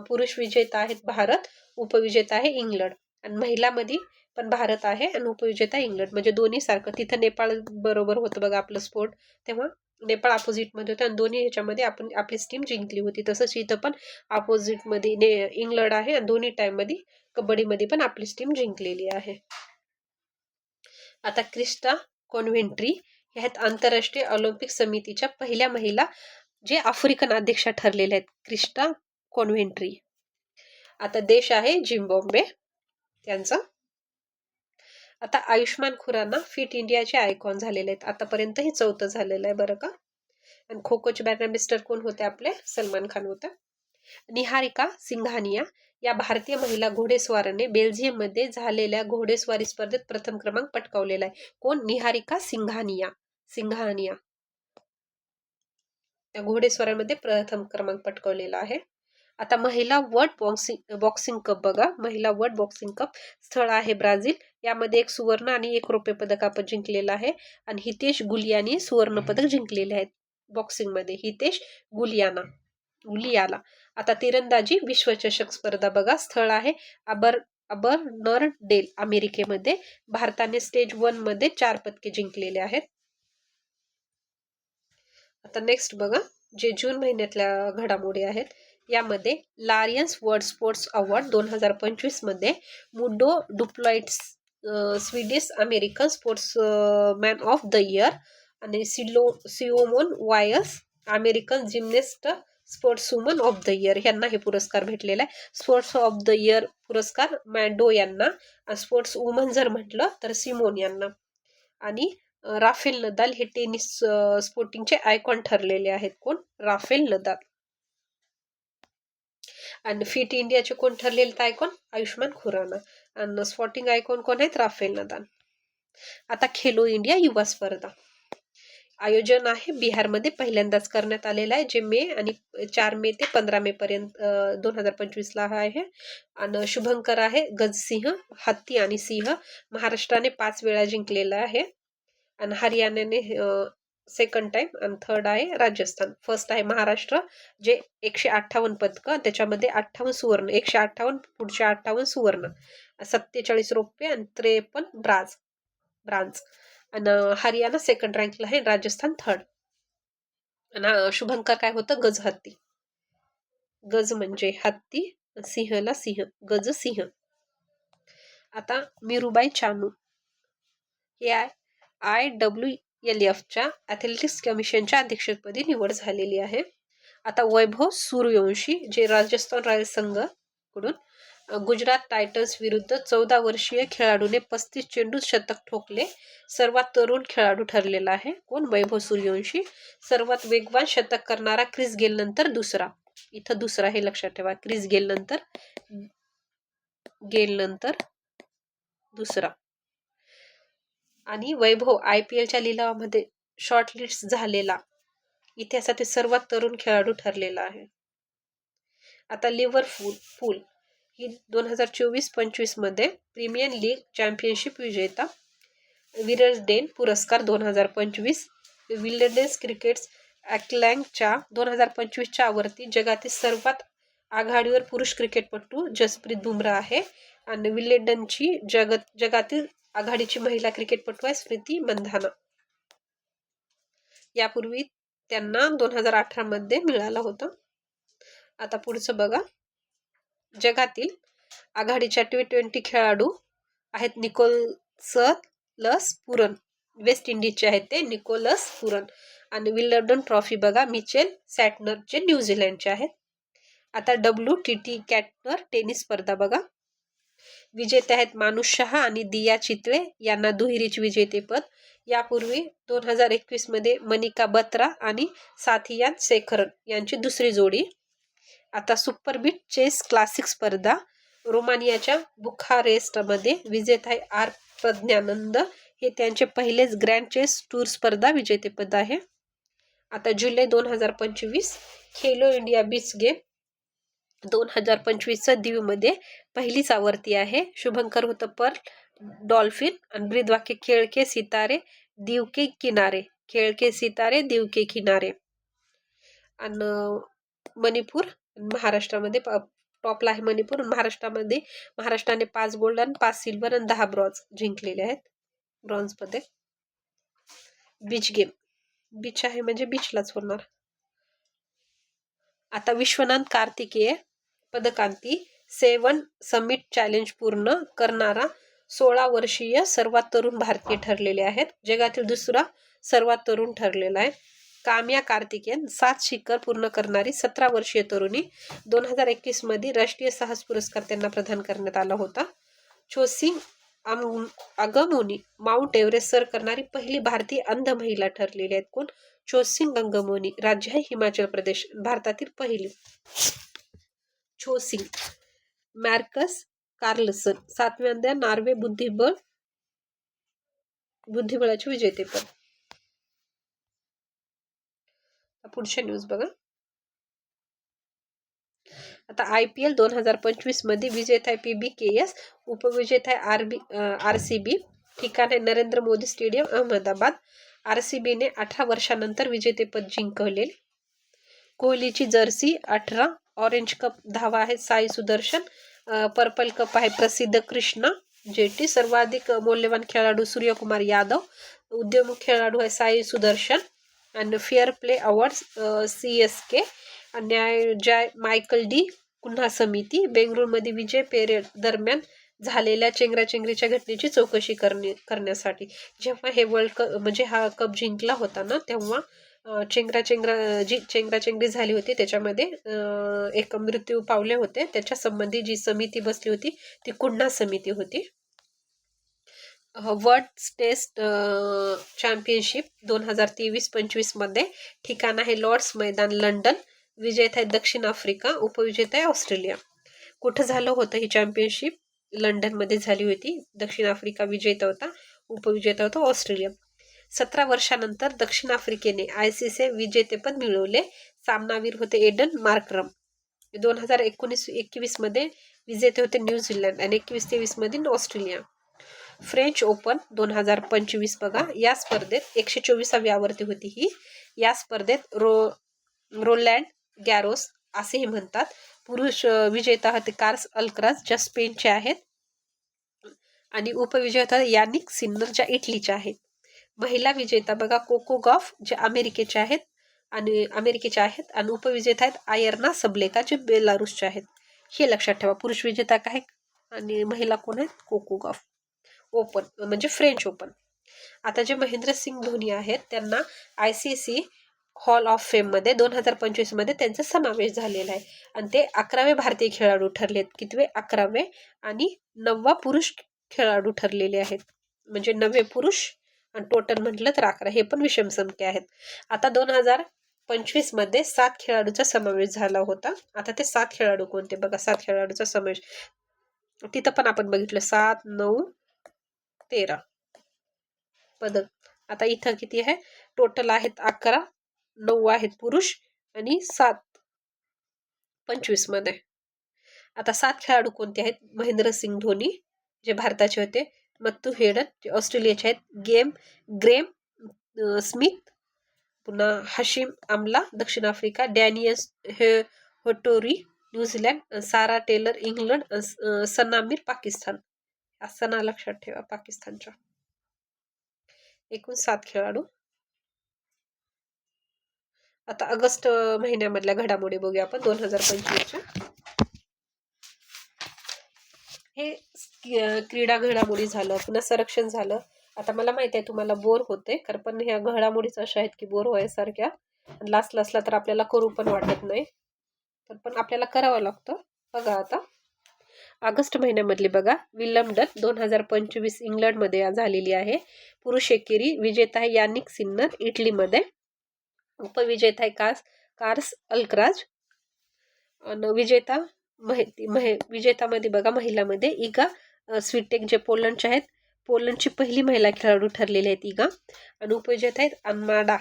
पुरुष विजेता आहेत भारत, उपविजेता आहे इंग्लंड. आणि महिलामध्ये पण भारत आहे आणि उपविजेता इंग्लंड. म्हणजे दोन्ही सारखं. तिथं नेपाळ बरोबर होतं बघा आपलं स्पोर्ट, तेव्हा नेपाळ अपोजिटमध्ये होतं आणि दोन्ही ह्याच्यामध्ये आपण आपली टीम जिंकली होती. तसंच इथं पण अपोजिटमध्ये इंग्लंड आहे आणि दोन्ही टाइममध्ये कबड्डीमध्ये पण आपली टीम जिंकलेली आहे. आता क्रिस्टा कॉन्व्हेंट्री ह्या आहेत आंतरराष्ट्रीय ऑलिम्पिक समितीच्या पहिल्या महिला, जे आफ्रिकन अध्यक्षा ठरलेल्या आहेत. Crysta Coventry. आता देश आहे झिम्बाब्वे त्यांचा. आता आयुष्मान खुराना फिट इंडियाचे आयकॉन झालेले आहेत. आतापर्यंत हे 4थं झालेलं आहे बरं का. आणि खो खोचे ब्रँड अँबॅसेडर कोण होते आपले? सलमान खान होता. निहारिका सिंघानिया या भारतीय महिला घोडेस्वाराने बेल्जियममध्ये झालेल्या घोडेस्वारी स्पर्धेत प्रथम क्रमांक पटकावलेला आहे. कोण? निहारिका सिंघानिया. त्या घोडेस्वारांमध्ये प्रथम क्रमांक पटकावलेला आहे. आता महिला वर्ल्ड बॉक्सिंग कप बघा. महिला वर्ल्ड बॉक्सिंग कप. स्थळ आहे ब्राझील. यामध्ये 1 सुवर्ण आणि 1 रौप्य पदक आपण जिंकलेलं आहे. आणि हितेश गुलियानी सुवर्ण पदक जिंकलेले आहेत बॉक्सिंग मध्ये. हितेश गुलियाला. आता तिरंदाजी विश्वचषक स्पर्धा बघा. स्थळ आहे अबर्नरडेल, अमेरिकेमध्ये. भारताने स्टेज 1 मध्ये 4 पदके जिंकलेले आहेत. आता नेक्स्ट बघा, जे जून महिन्यातल्या घडामोडी आहेत. यामध्ये लायन्स वर्ल्ड स्पोर्ट्स अवॉर्ड 2025 मध्ये Mondo Duplantis Swedish American sportsman of the year आणि सिओमोन वायस American gymnast sports woman of the year यांना हे पुरस्कार भेटलेला आहे. स्पोर्ट्स ऑफ द इयर पुरस्कार मॅडो यांना, स्पोर्ट्स वुमन जर म्हटलं तर सिमोन यांना. आणि राफेल नदाल हे टेनिस स्पोर्टिंगचे आयकॉन ठरलेले आहेत. कोण? Rafael Nadal. आणि फिट इंडियाचे कोण ठरलेले आयकॉन? आयुष्मान खुराना. आणि स्पोर्टिंग आयकॉन कोण आहेत? Rafael Nadal. आता खेलो इंडिया युवा स्पर्धा आयोजन आहे बिहारमध्ये पहिल्यांदाच करण्यात आलेलं आहे, जे मे आणि 4 मे ते 15 मे पर्यंत 2025ला आहे. आणि शुभंकर आहे गजसिंह, हत्ती आणि सिंह. महाराष्ट्राने 5 वेळा जिंकलेला आहे. आणि हरियाणाने सेकंड टाइम. आणि थर्ड आहे राजस्थान. फर्स्ट आहे महाराष्ट्र, जे 158 पदकं, त्याच्यामध्ये 58 सुवर्ण, 158 पुढचे 58 सुवर्ण, 47 रौप्य आणि 53 ब्रांज. आणि हरियाणा सेकंड रँकला आहे, राजस्थान थर्ड. आणि शुभंकर काय होतं? गज हत्ती. गज म्हणजे हत्ती, सिंहला सिंह, गज सिंह. आता मीरूबाई चानू हे IWLFच्या ॲथलेटिक्स कमिशनच्या अध्यक्षपदी निवड झालेली आहे. आता वैभव सूर्यवंशी जे राजस्थान रॉयल्स संघाकडून गुजरात टायटन्स विरुद्ध 14 वर्षीय खेळाडूने 35 चेंडूत शतक ठोकले. सर्वात तरुण खेळाडू ठरलेला आहे. कोण? वैभव सूर्यवंशी. सर्वात वेगवान शतक करणारा क्रिस गेल नंतर दुसरा. इथं दुसरा हे लक्षात ठेवा. क्रिस गेल नंतर दुसरा. आणि वैभव IPLच्या लिलावामध्ये शॉर्टलिस्ट झालेला इतिहासातील सर्वात तरुण खेळाडू ठरलेला आहे. आता लिव्हरपूल ही 2024-25 मध्ये प्रीमियर लीग चॅम्पियनशिप विजेता. विरजडेन पुरस्कार 2025. विल्डनेस क्रिकेट्स ॲक्लँगच्या 2025च्या आवृत्ती जगातील सर्वात आघाडीवर पुरुष क्रिकेटपटू जसप्रीत बुमराह आहे. आणि विल्डनची जगातील आघाडीची महिला क्रिकेटपटू आहे स्मृती मंधाना. यापूर्वी त्यांना 2018 मध्ये मिळालं होतं. आता पुढचं बघा. जगातील आघाडीच्या T20 खेळाडू आहेत निकोलस पुरन. वेस्ट इंडिजचे आहेत ते निकोलस पुरन. आणि विल्डन ट्रॉफी बघा, मिचेल सॅटनर जे न्यूझीलंडचे आहेत. आता WTT कॅटर टेनिस स्पर्धा बघा. विजेते आहेत मानुष शहा आणि दिया चितळे यांना दुहेरीचे विजेतेपद. यापूर्वी 2021 मध्ये मनिका बत्रा आणि साथियान शेखरन यांची दुसरी जोडी. आता सुपरबीट चेस क्लासिक स्पर्धा रोमानियाच्या बुखारेस्टमध्ये विजेता आहे R प्रज्ञानंद. हे त्यांचे पहिलेच ग्रँड चेस टूर स्पर्धा विजेतेपद आहे. आता जुलै 2025 खेलो इंडिया बीच गेम 2025चा दीवमध्ये पहिलीच आवृत्ती आहे. शुभंकर होतं पर्ल डॉल्फिन. आणि ब्रीदवाक्य खेळ के सितारे दीव के किनारे. खेळ के सितारे दीव के किनारे. आणि मणिपूर महाराष्ट्रामध्ये टॉपला आहे मणिपूर. महाराष्ट्राने 5 गोल्ड आणि 5 सिल्वर आणि 10 ब्रॉन्झ जिंकलेले आहेत. ब्रॉन्झ पदक. बीच गेम, बीच आहे म्हणजे बीचलाच होणार. आता विश्वनाथ कार्तिकेय पदकांती 7 समिट चॅलेंज पूर्ण करणारा 16 वर्षीय सर्वात तरुण भारतीय ठरलेले आहेत. जगातील दुसरा सर्वात तरुण ठरलेला आहे. काम्या कार्तिकेयन 7 शिखर पूर्ण करणारी 17 वर्षीय तरुणी. 2021 मध्ये राष्ट्रीय साहस पुरस्कार त्यांना प्रदान करण्यात आला होता. छोसिंग अंगमोनी माउंट एव्हरेस्ट सर करणारी पहिली भारतीय अंध महिला ठरलेली आहेत. कोण? छोसिंग अंगमोनी. राज्य आहे हिमाचल प्रदेश. भारतातील पहिली. छोसिंग. मार्कस कार्लसन 7व्यांदा नॉर्वे बुद्धिबळाचे विजेतेपद. पुढच्या न्यूज बघा. आता IPL 2025 मध्ये विजेता आहे PBKS, उपविजेता आहे RCB. ठिकाण आहे नरेंद्र मोदी स्टेडियम अहमदाबाद. RCBने 18 वर्षानंतर विजेतेपद जिंकले. कोहलीची जर्सी 18. ऑरेंज कप धावा आहे साई सुदर्शन. पर्पल कप आहे प्रसिद्ध कृष्णा जेटी. सर्वाधिक मौल्यवान खेळाडू सूर्यकुमार यादव. उद्योन्मुख खेळाडू आहे साई सुदर्शन. आणि फेअर प्ले अवॉर्ड्स CSK. न्याय मायकल डी कुन्हा समिती. बेंगळुरूमध्ये विजय पेरेड दरम्यान झालेल्या चेंगराचेंगरीच्या घटनेची चौकशी करण्यासाठी. जेव्हा हे वर्ल्ड कप म्हणजे हा कप जिंकला होता ना, तेव्हा चेंगराचेंगरी झाली होती त्याच्यामध्ये एक मृत्यू पावले होते. त्याच्या संबंधी जी समिती बसली होती ती कुंडा समिती होती. वर्ल्ड टेस्ट चॅम्पियनशिप 2023-25 मध्ये ठिकाण आहे लॉर्ड्स मैदान लंडन. विजेता आहे दक्षिण आफ्रिका, उपविजेता आहे ऑस्ट्रेलिया. कुठं झालं होतं ही चॅम्पियनशिप? लंडनमध्ये झाली होती. दक्षिण आफ्रिका विजेता होता, उपविजेता होता ऑस्ट्रेलिया. 17 वर्षानंतर दक्षिण आफ्रिकेने ICC विजेतेपद मिळवले. सामनावीर होते एडन मार्क्रम. 2019-21 मध्ये विजेते होते न्यूझीलंड आणि 21-23 मध्ये ऑस्ट्रेलिया. फ्रेंच ओपन 2025 बघा, या स्पर्धेत 124वी आवृत्ती होती ही. या स्पर्धेत रोलँड गॅरोस असेही म्हणतात. पुरुष विजेता होते कार्ल्स अल्कराज ज्या स्पेनचे आहेत आणि उपविजेता यानिक सिन्नर ज्या इटलीच्या आहेत. महिला विजेता बघा कोको गॉफ जे अमेरिकेचे आहेत आणि उपविजेता आहेत आयर्ना सबलेका जे बेलारुसचे आहेत. हे लक्षात ठेवा. पुरुष विजेता काय आणि महिला कोण आहेत? Coco Gauff. ओपन म्हणजे फ्रेंच ओपन. आता जे महेंद्रसिंग धोनी आहेत त्यांना ICC हॉल ऑफ फेम मध्ये 2025 मध्ये त्यांचा समावेश झालेला आहे आणि ते 11वे भारतीय खेळाडू ठरलेत. कितवे? 11वे आणि 9वा पुरुष खेळाडू ठरलेले आहेत. म्हणजे 9 पुरुष आणि टोटल म्हटलं तर 11. हे पण विषम संख्या आहेत. आता 2025 मध्ये 7 खेळाडूचा समावेश झाला होता. आता ते 7 खेळाडू कोणते बघा. 7 खेळाडूचा समावेश तिथं पण आपण बघितलं 7, 9, 13 पदक. आता इथं किती आहे? टोटल आहेत 11, 9 आहेत पुरुष आणि 7 25 मध्ये. आता 7 खेळाडू कोणते आहेत? महेंद्रसिंग धोनी जे भारताचे होते, मत्तू हेडन जे ऑस्ट्रेलियाचे आहेत, ग्रेम स्मिथ, पुन्हा हशीम आमला दक्षिण आफ्रिका, Daniel Vettori New Zealand, Sarah Taylor England, Sana Mir Pakistan. Sana लक्षात ठेवा पाकिस्तानच्या. एकूण 7 खेळाडू. आता ऑगस्ट महिन्यामधल्या घडामोडी बघूया आपण 2025च्या. हे क्रीडा घडामोडी झालं, पुन्हा संरक्षण झालं. आता मला माहित आहे तुम्हाला बोर होते, कारण पण ह्या घडामोडीच अशा आहेत की बोर व्हायसारख्या. लास्टला तर आपल्याला करू पण वाटत नाही, पण आपल्याला करावं लागतं. बघा आता ऑगस्ट महिन्यामधली बघा, विल्मडन 2025 इंग्लंडमध्ये झालेली आहे. पुरुष एकेरी विजेता आहे यानिक सिन्नर इटलीमध्ये. उपविजेता आहे कार्ल्स अल्कराज. विजेतामध्ये बघा महिलामध्ये इगा स्विटेक जे पोलंडचे आहेत. पोलंडची पहिली महिला खेळाडू ठरलेले आहेत इगा. आणि उपविजेता आहेत अनमाडा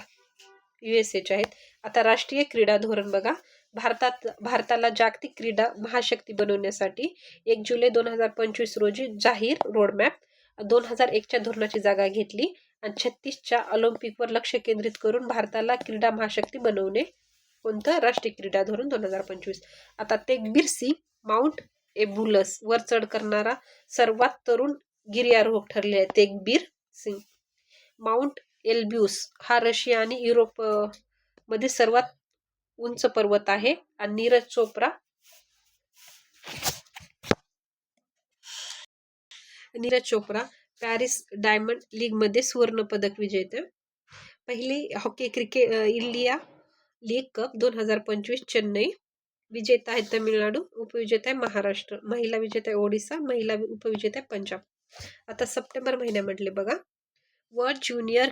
USA आहेत. आता राष्ट्रीय क्रीडा धोरण बघा, भारताला जागतिक क्रीडा महाशक्ती बनवण्यासाठी 1 जुलै 2025 रोजी जाहीर रोडमॅप 2001च्या धोरणाची जागा घेतली आणि 36च्या ऑलिम्पिकवर लक्ष केंद्रित करून भारताला क्रीडा महाशक्ती बनवणे. कोणतं? राष्ट्रीय क्रीडा धोरण 2025. आता तेकबीर सिंग माउंट एबुलस वर चढ करणारा सर्वात तरुण गिर्यारोहक ठरले आहे. तेकबीर सिंग. माउंट एल्ब्यूस हा रशिया आणि युरोप मध्ये सर्वात उंच पर्वत आहे. आणि Neeraj Chopra Paris diamond league मध्ये सुवर्ण पदक विजेते. पहिली hockey cricket India league cup 2025 Chennai. विजेता आहे तमिळनाडू, उपविजेता आहे महाराष्ट्र, महिला विजेता आहे ओडिसा, महिला उपविजेता आहे पंजाब. आता सप्टेंबर महिन्यामधले बघा, वर्ल्ड ज्युनियर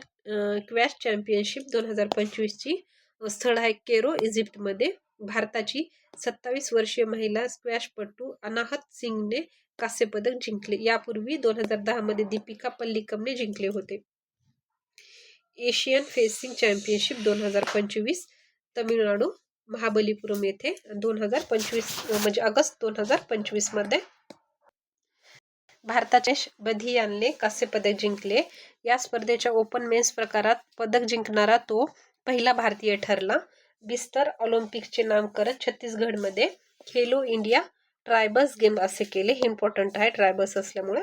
क्वॅश चॅम्पियनशिप 2025ची स्थळ आहे केरो इजिप्तमध्ये. भारताची 27 वर्षीय महिला स्क्वॅशपटू अनाहत सिंगने कांस्य पदक जिंकले. यापूर्वी 2010 मध्ये दीपिका पल्लिकमने जिंकले होते. Asian fencing championship 2025 Tamil Nadu Mahabalipuram येथे 2025 म्हणजे ऑगस्ट 2025 मध्ये. भारताच्या बधियानने कांस्य पदक जिंकले. या स्पर्धेच्या ओपन मेन्स प्रकारात पदक जिंकणारा तो पहिला भारतीय ठरला. बिस्तर ऑलिम्पिकचे नामकरण छत्तीसगडमध्ये खेलो इंडिया ट्रायबल्स गेम असे केले. हे इम्पॉर्टंट आहे ट्रायबल्स असल्यामुळे.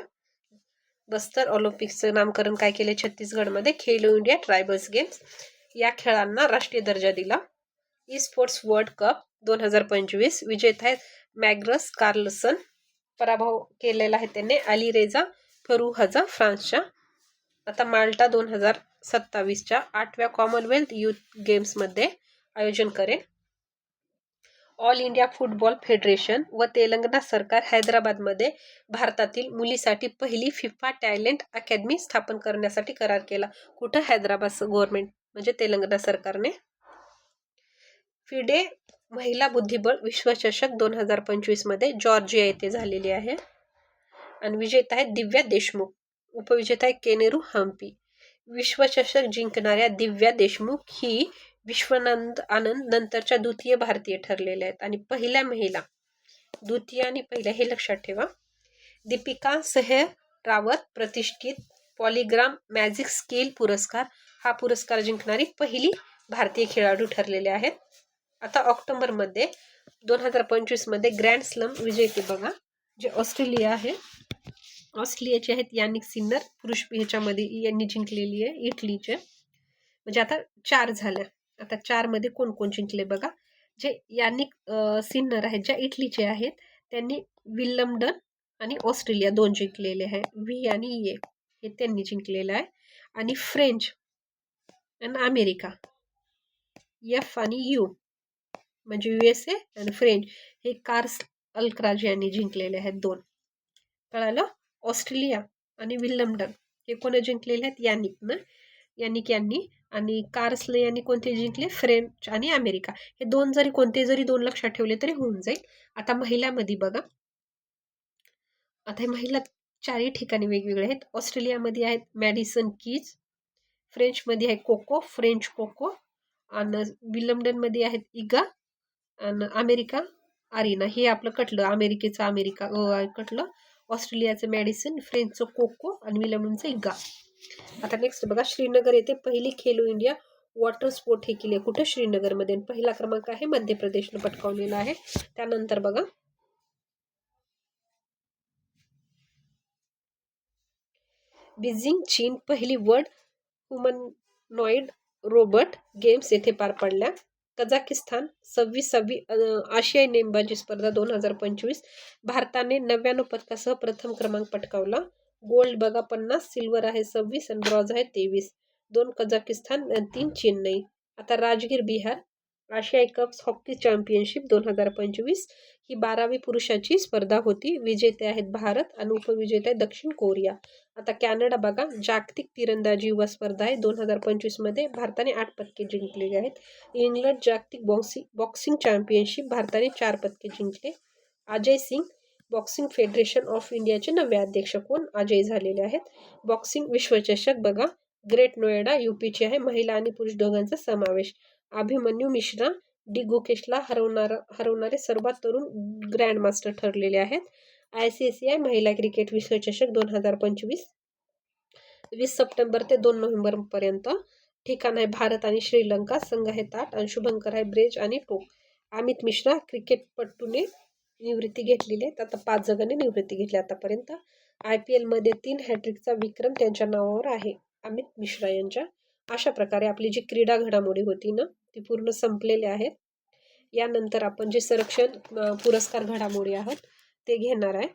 बस्तर ऑलिम्पिकचं नामकरण काय केले? छत्तीसगडमध्ये खेलो इंडिया ट्रायबल्स गेम्स. या खेळांना राष्ट्रीय दर्जा दिला. ई स्पोर्ट्स वर्ल्ड कप 2025 विजेता आहेत मॅग्नस कार्लसन. पराभव केलेला आहे त्याने अलीरेझा फरुहजा फ्रान्सच्या. आता माल्टा 2027च्या 8व्या कॉमनवेल्थ युथ गेम्समध्ये आयोजन करेल. ऑल इंडिया फुटबॉल फेडरेशन व तेलंगणा सरकार हैदराबादमध्ये भारतातील मुलीसाठी पहिली फिफा टॅलेंट अकॅडमी स्थापन करण्यासाठी करार केला. कुठं? हैदराबाद गव्हर्नमेंट म्हणजे तेलंगणा सरकारने. फिडे महिला बुद्धिबळ विश्वचषक 2025मध्ये जॉर्जिया येथे झालेली आहे. आणि विजेता आहे दिव्या देशमुख. उपविजेता आहे केनेरू हम्पी. विश्वचषक जिंकणाऱ्या दिव्या देशमुख ही विश्वानंद आनंद नंतरच्या द्वितीय भारतीय ठरलेल्या आहेत आणि पहिल्या महिला. द्वितीय आणि पहिल्या हे लक्षात ठेवा. दीपिका सहरावत प्रतिष्ठित पॉलीग्राम मॅजिक स्किल पुरस्कार हा पुरस्कार जिंकणारी पहिली भारतीय खेळाडू ठरलेले आहेत. आता ऑक्टोबरमध्ये 2025मध्ये ग्रँड स्लम विजेते बघा जे ऑस्ट्रेलिया आहे. ऑस्ट्रेलियाचे आहेत यानिक सिन्नर पुरुष ह्याच्यामध्ये यांनी जिंकलेली आहे. इटलीचे म्हणजे आता 4 झाल्या. आता 4मध्ये कोण कोण जिंकले बघा. जे यानिक सिन्नर आहेत ज्या इटलीचे आहेत त्यांनी विल्यमडन आणि ऑस्ट्रेलिया 2 जिंकलेले आहे. व्ही आणि ए हे त्यांनी जिंकलेलं आहे. आणि फ्रेंच आणि अमेरिका एफ आणि यू म्हणजे USA आणि फ्रेंच हे कार्स अल्क्राज यांनी जिंकलेले आहेत 2. कळालं? ऑस्ट्रेलिया आणि विल्यमडन हे कोण जिंकलेले आहेत? यानिक यांनी. आणि कार्सले यांनी कोणते जिंकले? फ्रेंच आणि अमेरिका. हे 2 जरी कोणते जरी 2 लक्षात ठेवले तरी होऊन जाईल. आता महिलांमध्ये बघा. आता हे महिला 4 ठिकाणी वेगवेगळे आहेत. ऑस्ट्रेलियामध्ये आहेत मॅडिसन कीज, फ्रेंचमध्ये आहे कोको फ्रेंच कोको, आणि विल्यमडनमध्ये आहेत इगा, आणि अमेरिका आरिना. हे आपलं कटलं अमेरिकेचं अमेरिका कटलं. ऑस्ट्रेलियाचं मॅडिसन, फ्रेंचचं कोको आणि विल्यमडनचं इगा. आता नेक्स्ट बघा. श्रीनगर येथे पहिली खेलो इंडिया वॉटर स्पोर्ट हे केले. कुठे? श्रीनगरमध्ये. पहिला क्रमांक आहे मध्य प्रदेशनं पटकावलेला आहे. त्यानंतर बघा बीजिंग चीन पहिली वर्ल्ड ह्युमनॉइड रोबोट गेम्स येथे पार पडल्या. कझाकिस्तान 26वी आशियाई नेमबाजी स्पर्धा 2025. भारताने 99 पदकासह प्रथम क्रमांक पटकावला. गोल्ड बघा 50, सिल्वर आहे 26 आणि ब्रॉन्झ आहे 23. 2 कझाकिस्तान आणि 3 चीनने. आता राजगीर बिहार आशियाई कप हॉकी चॅम्पियनशिप 2025 ही 12वी पुरुषाची स्पर्धा होती. विजेते आहेत भारत आणि उपविजेते आहे दक्षिण कोरिया. आता कॅनडा बघा. जागतिक तिरंदाजी युवा स्पर्धा आहे 2025मध्ये भारताने 8 पदके जिंकलेली आहेत. इंग्लंड जागतिक बॉक्सिंग चॅम्पियनशिप भारताने 4 पदके जिंकले. Ajay Singh boxing federation of इंडियाचे नवे अध्यक्ष कोण? अजय झालेले आहेत. बॉक्सिंग विश्वचषक बघा. ग्रेट नोएडा UPची आहे. महिला आणि पुरुष दोघांचा समावेश. अभिमन्यू मिश्रा डी गुकेशला हरवणारे सर्वात तरुण ग्रँडमास्टर ठरलेले आहेत. ICCI महिला क्रिकेट विश्वचषक 2025 20 सप्टेंबर ते 2 नोव्हेंबरपर्यंत. ठिकाण आहे भारत आणि श्रीलंका. संघ आहेत 8 आणि शुभंकर आहे ब्रेज आणि टोक. अमित मिश्रा क्रिकेटपटूने निवृत्ती घेतलेली आहे. आता 5 जणांनी निवृत्ती घेतली आतापर्यंत. IPL मध्ये 3 हॅट्रिकचा विक्रम त्यांच्या नावावर आहे अमित मिश्रा यांच्या. अशा प्रकारे आपली जी क्रीडा घडामोडी होती ना ती पूर्ण संपलेली आहेत. यानंतर आपण जे संरक्षण पुरस्कार घडामोडी आहोत ते घेणार आहे.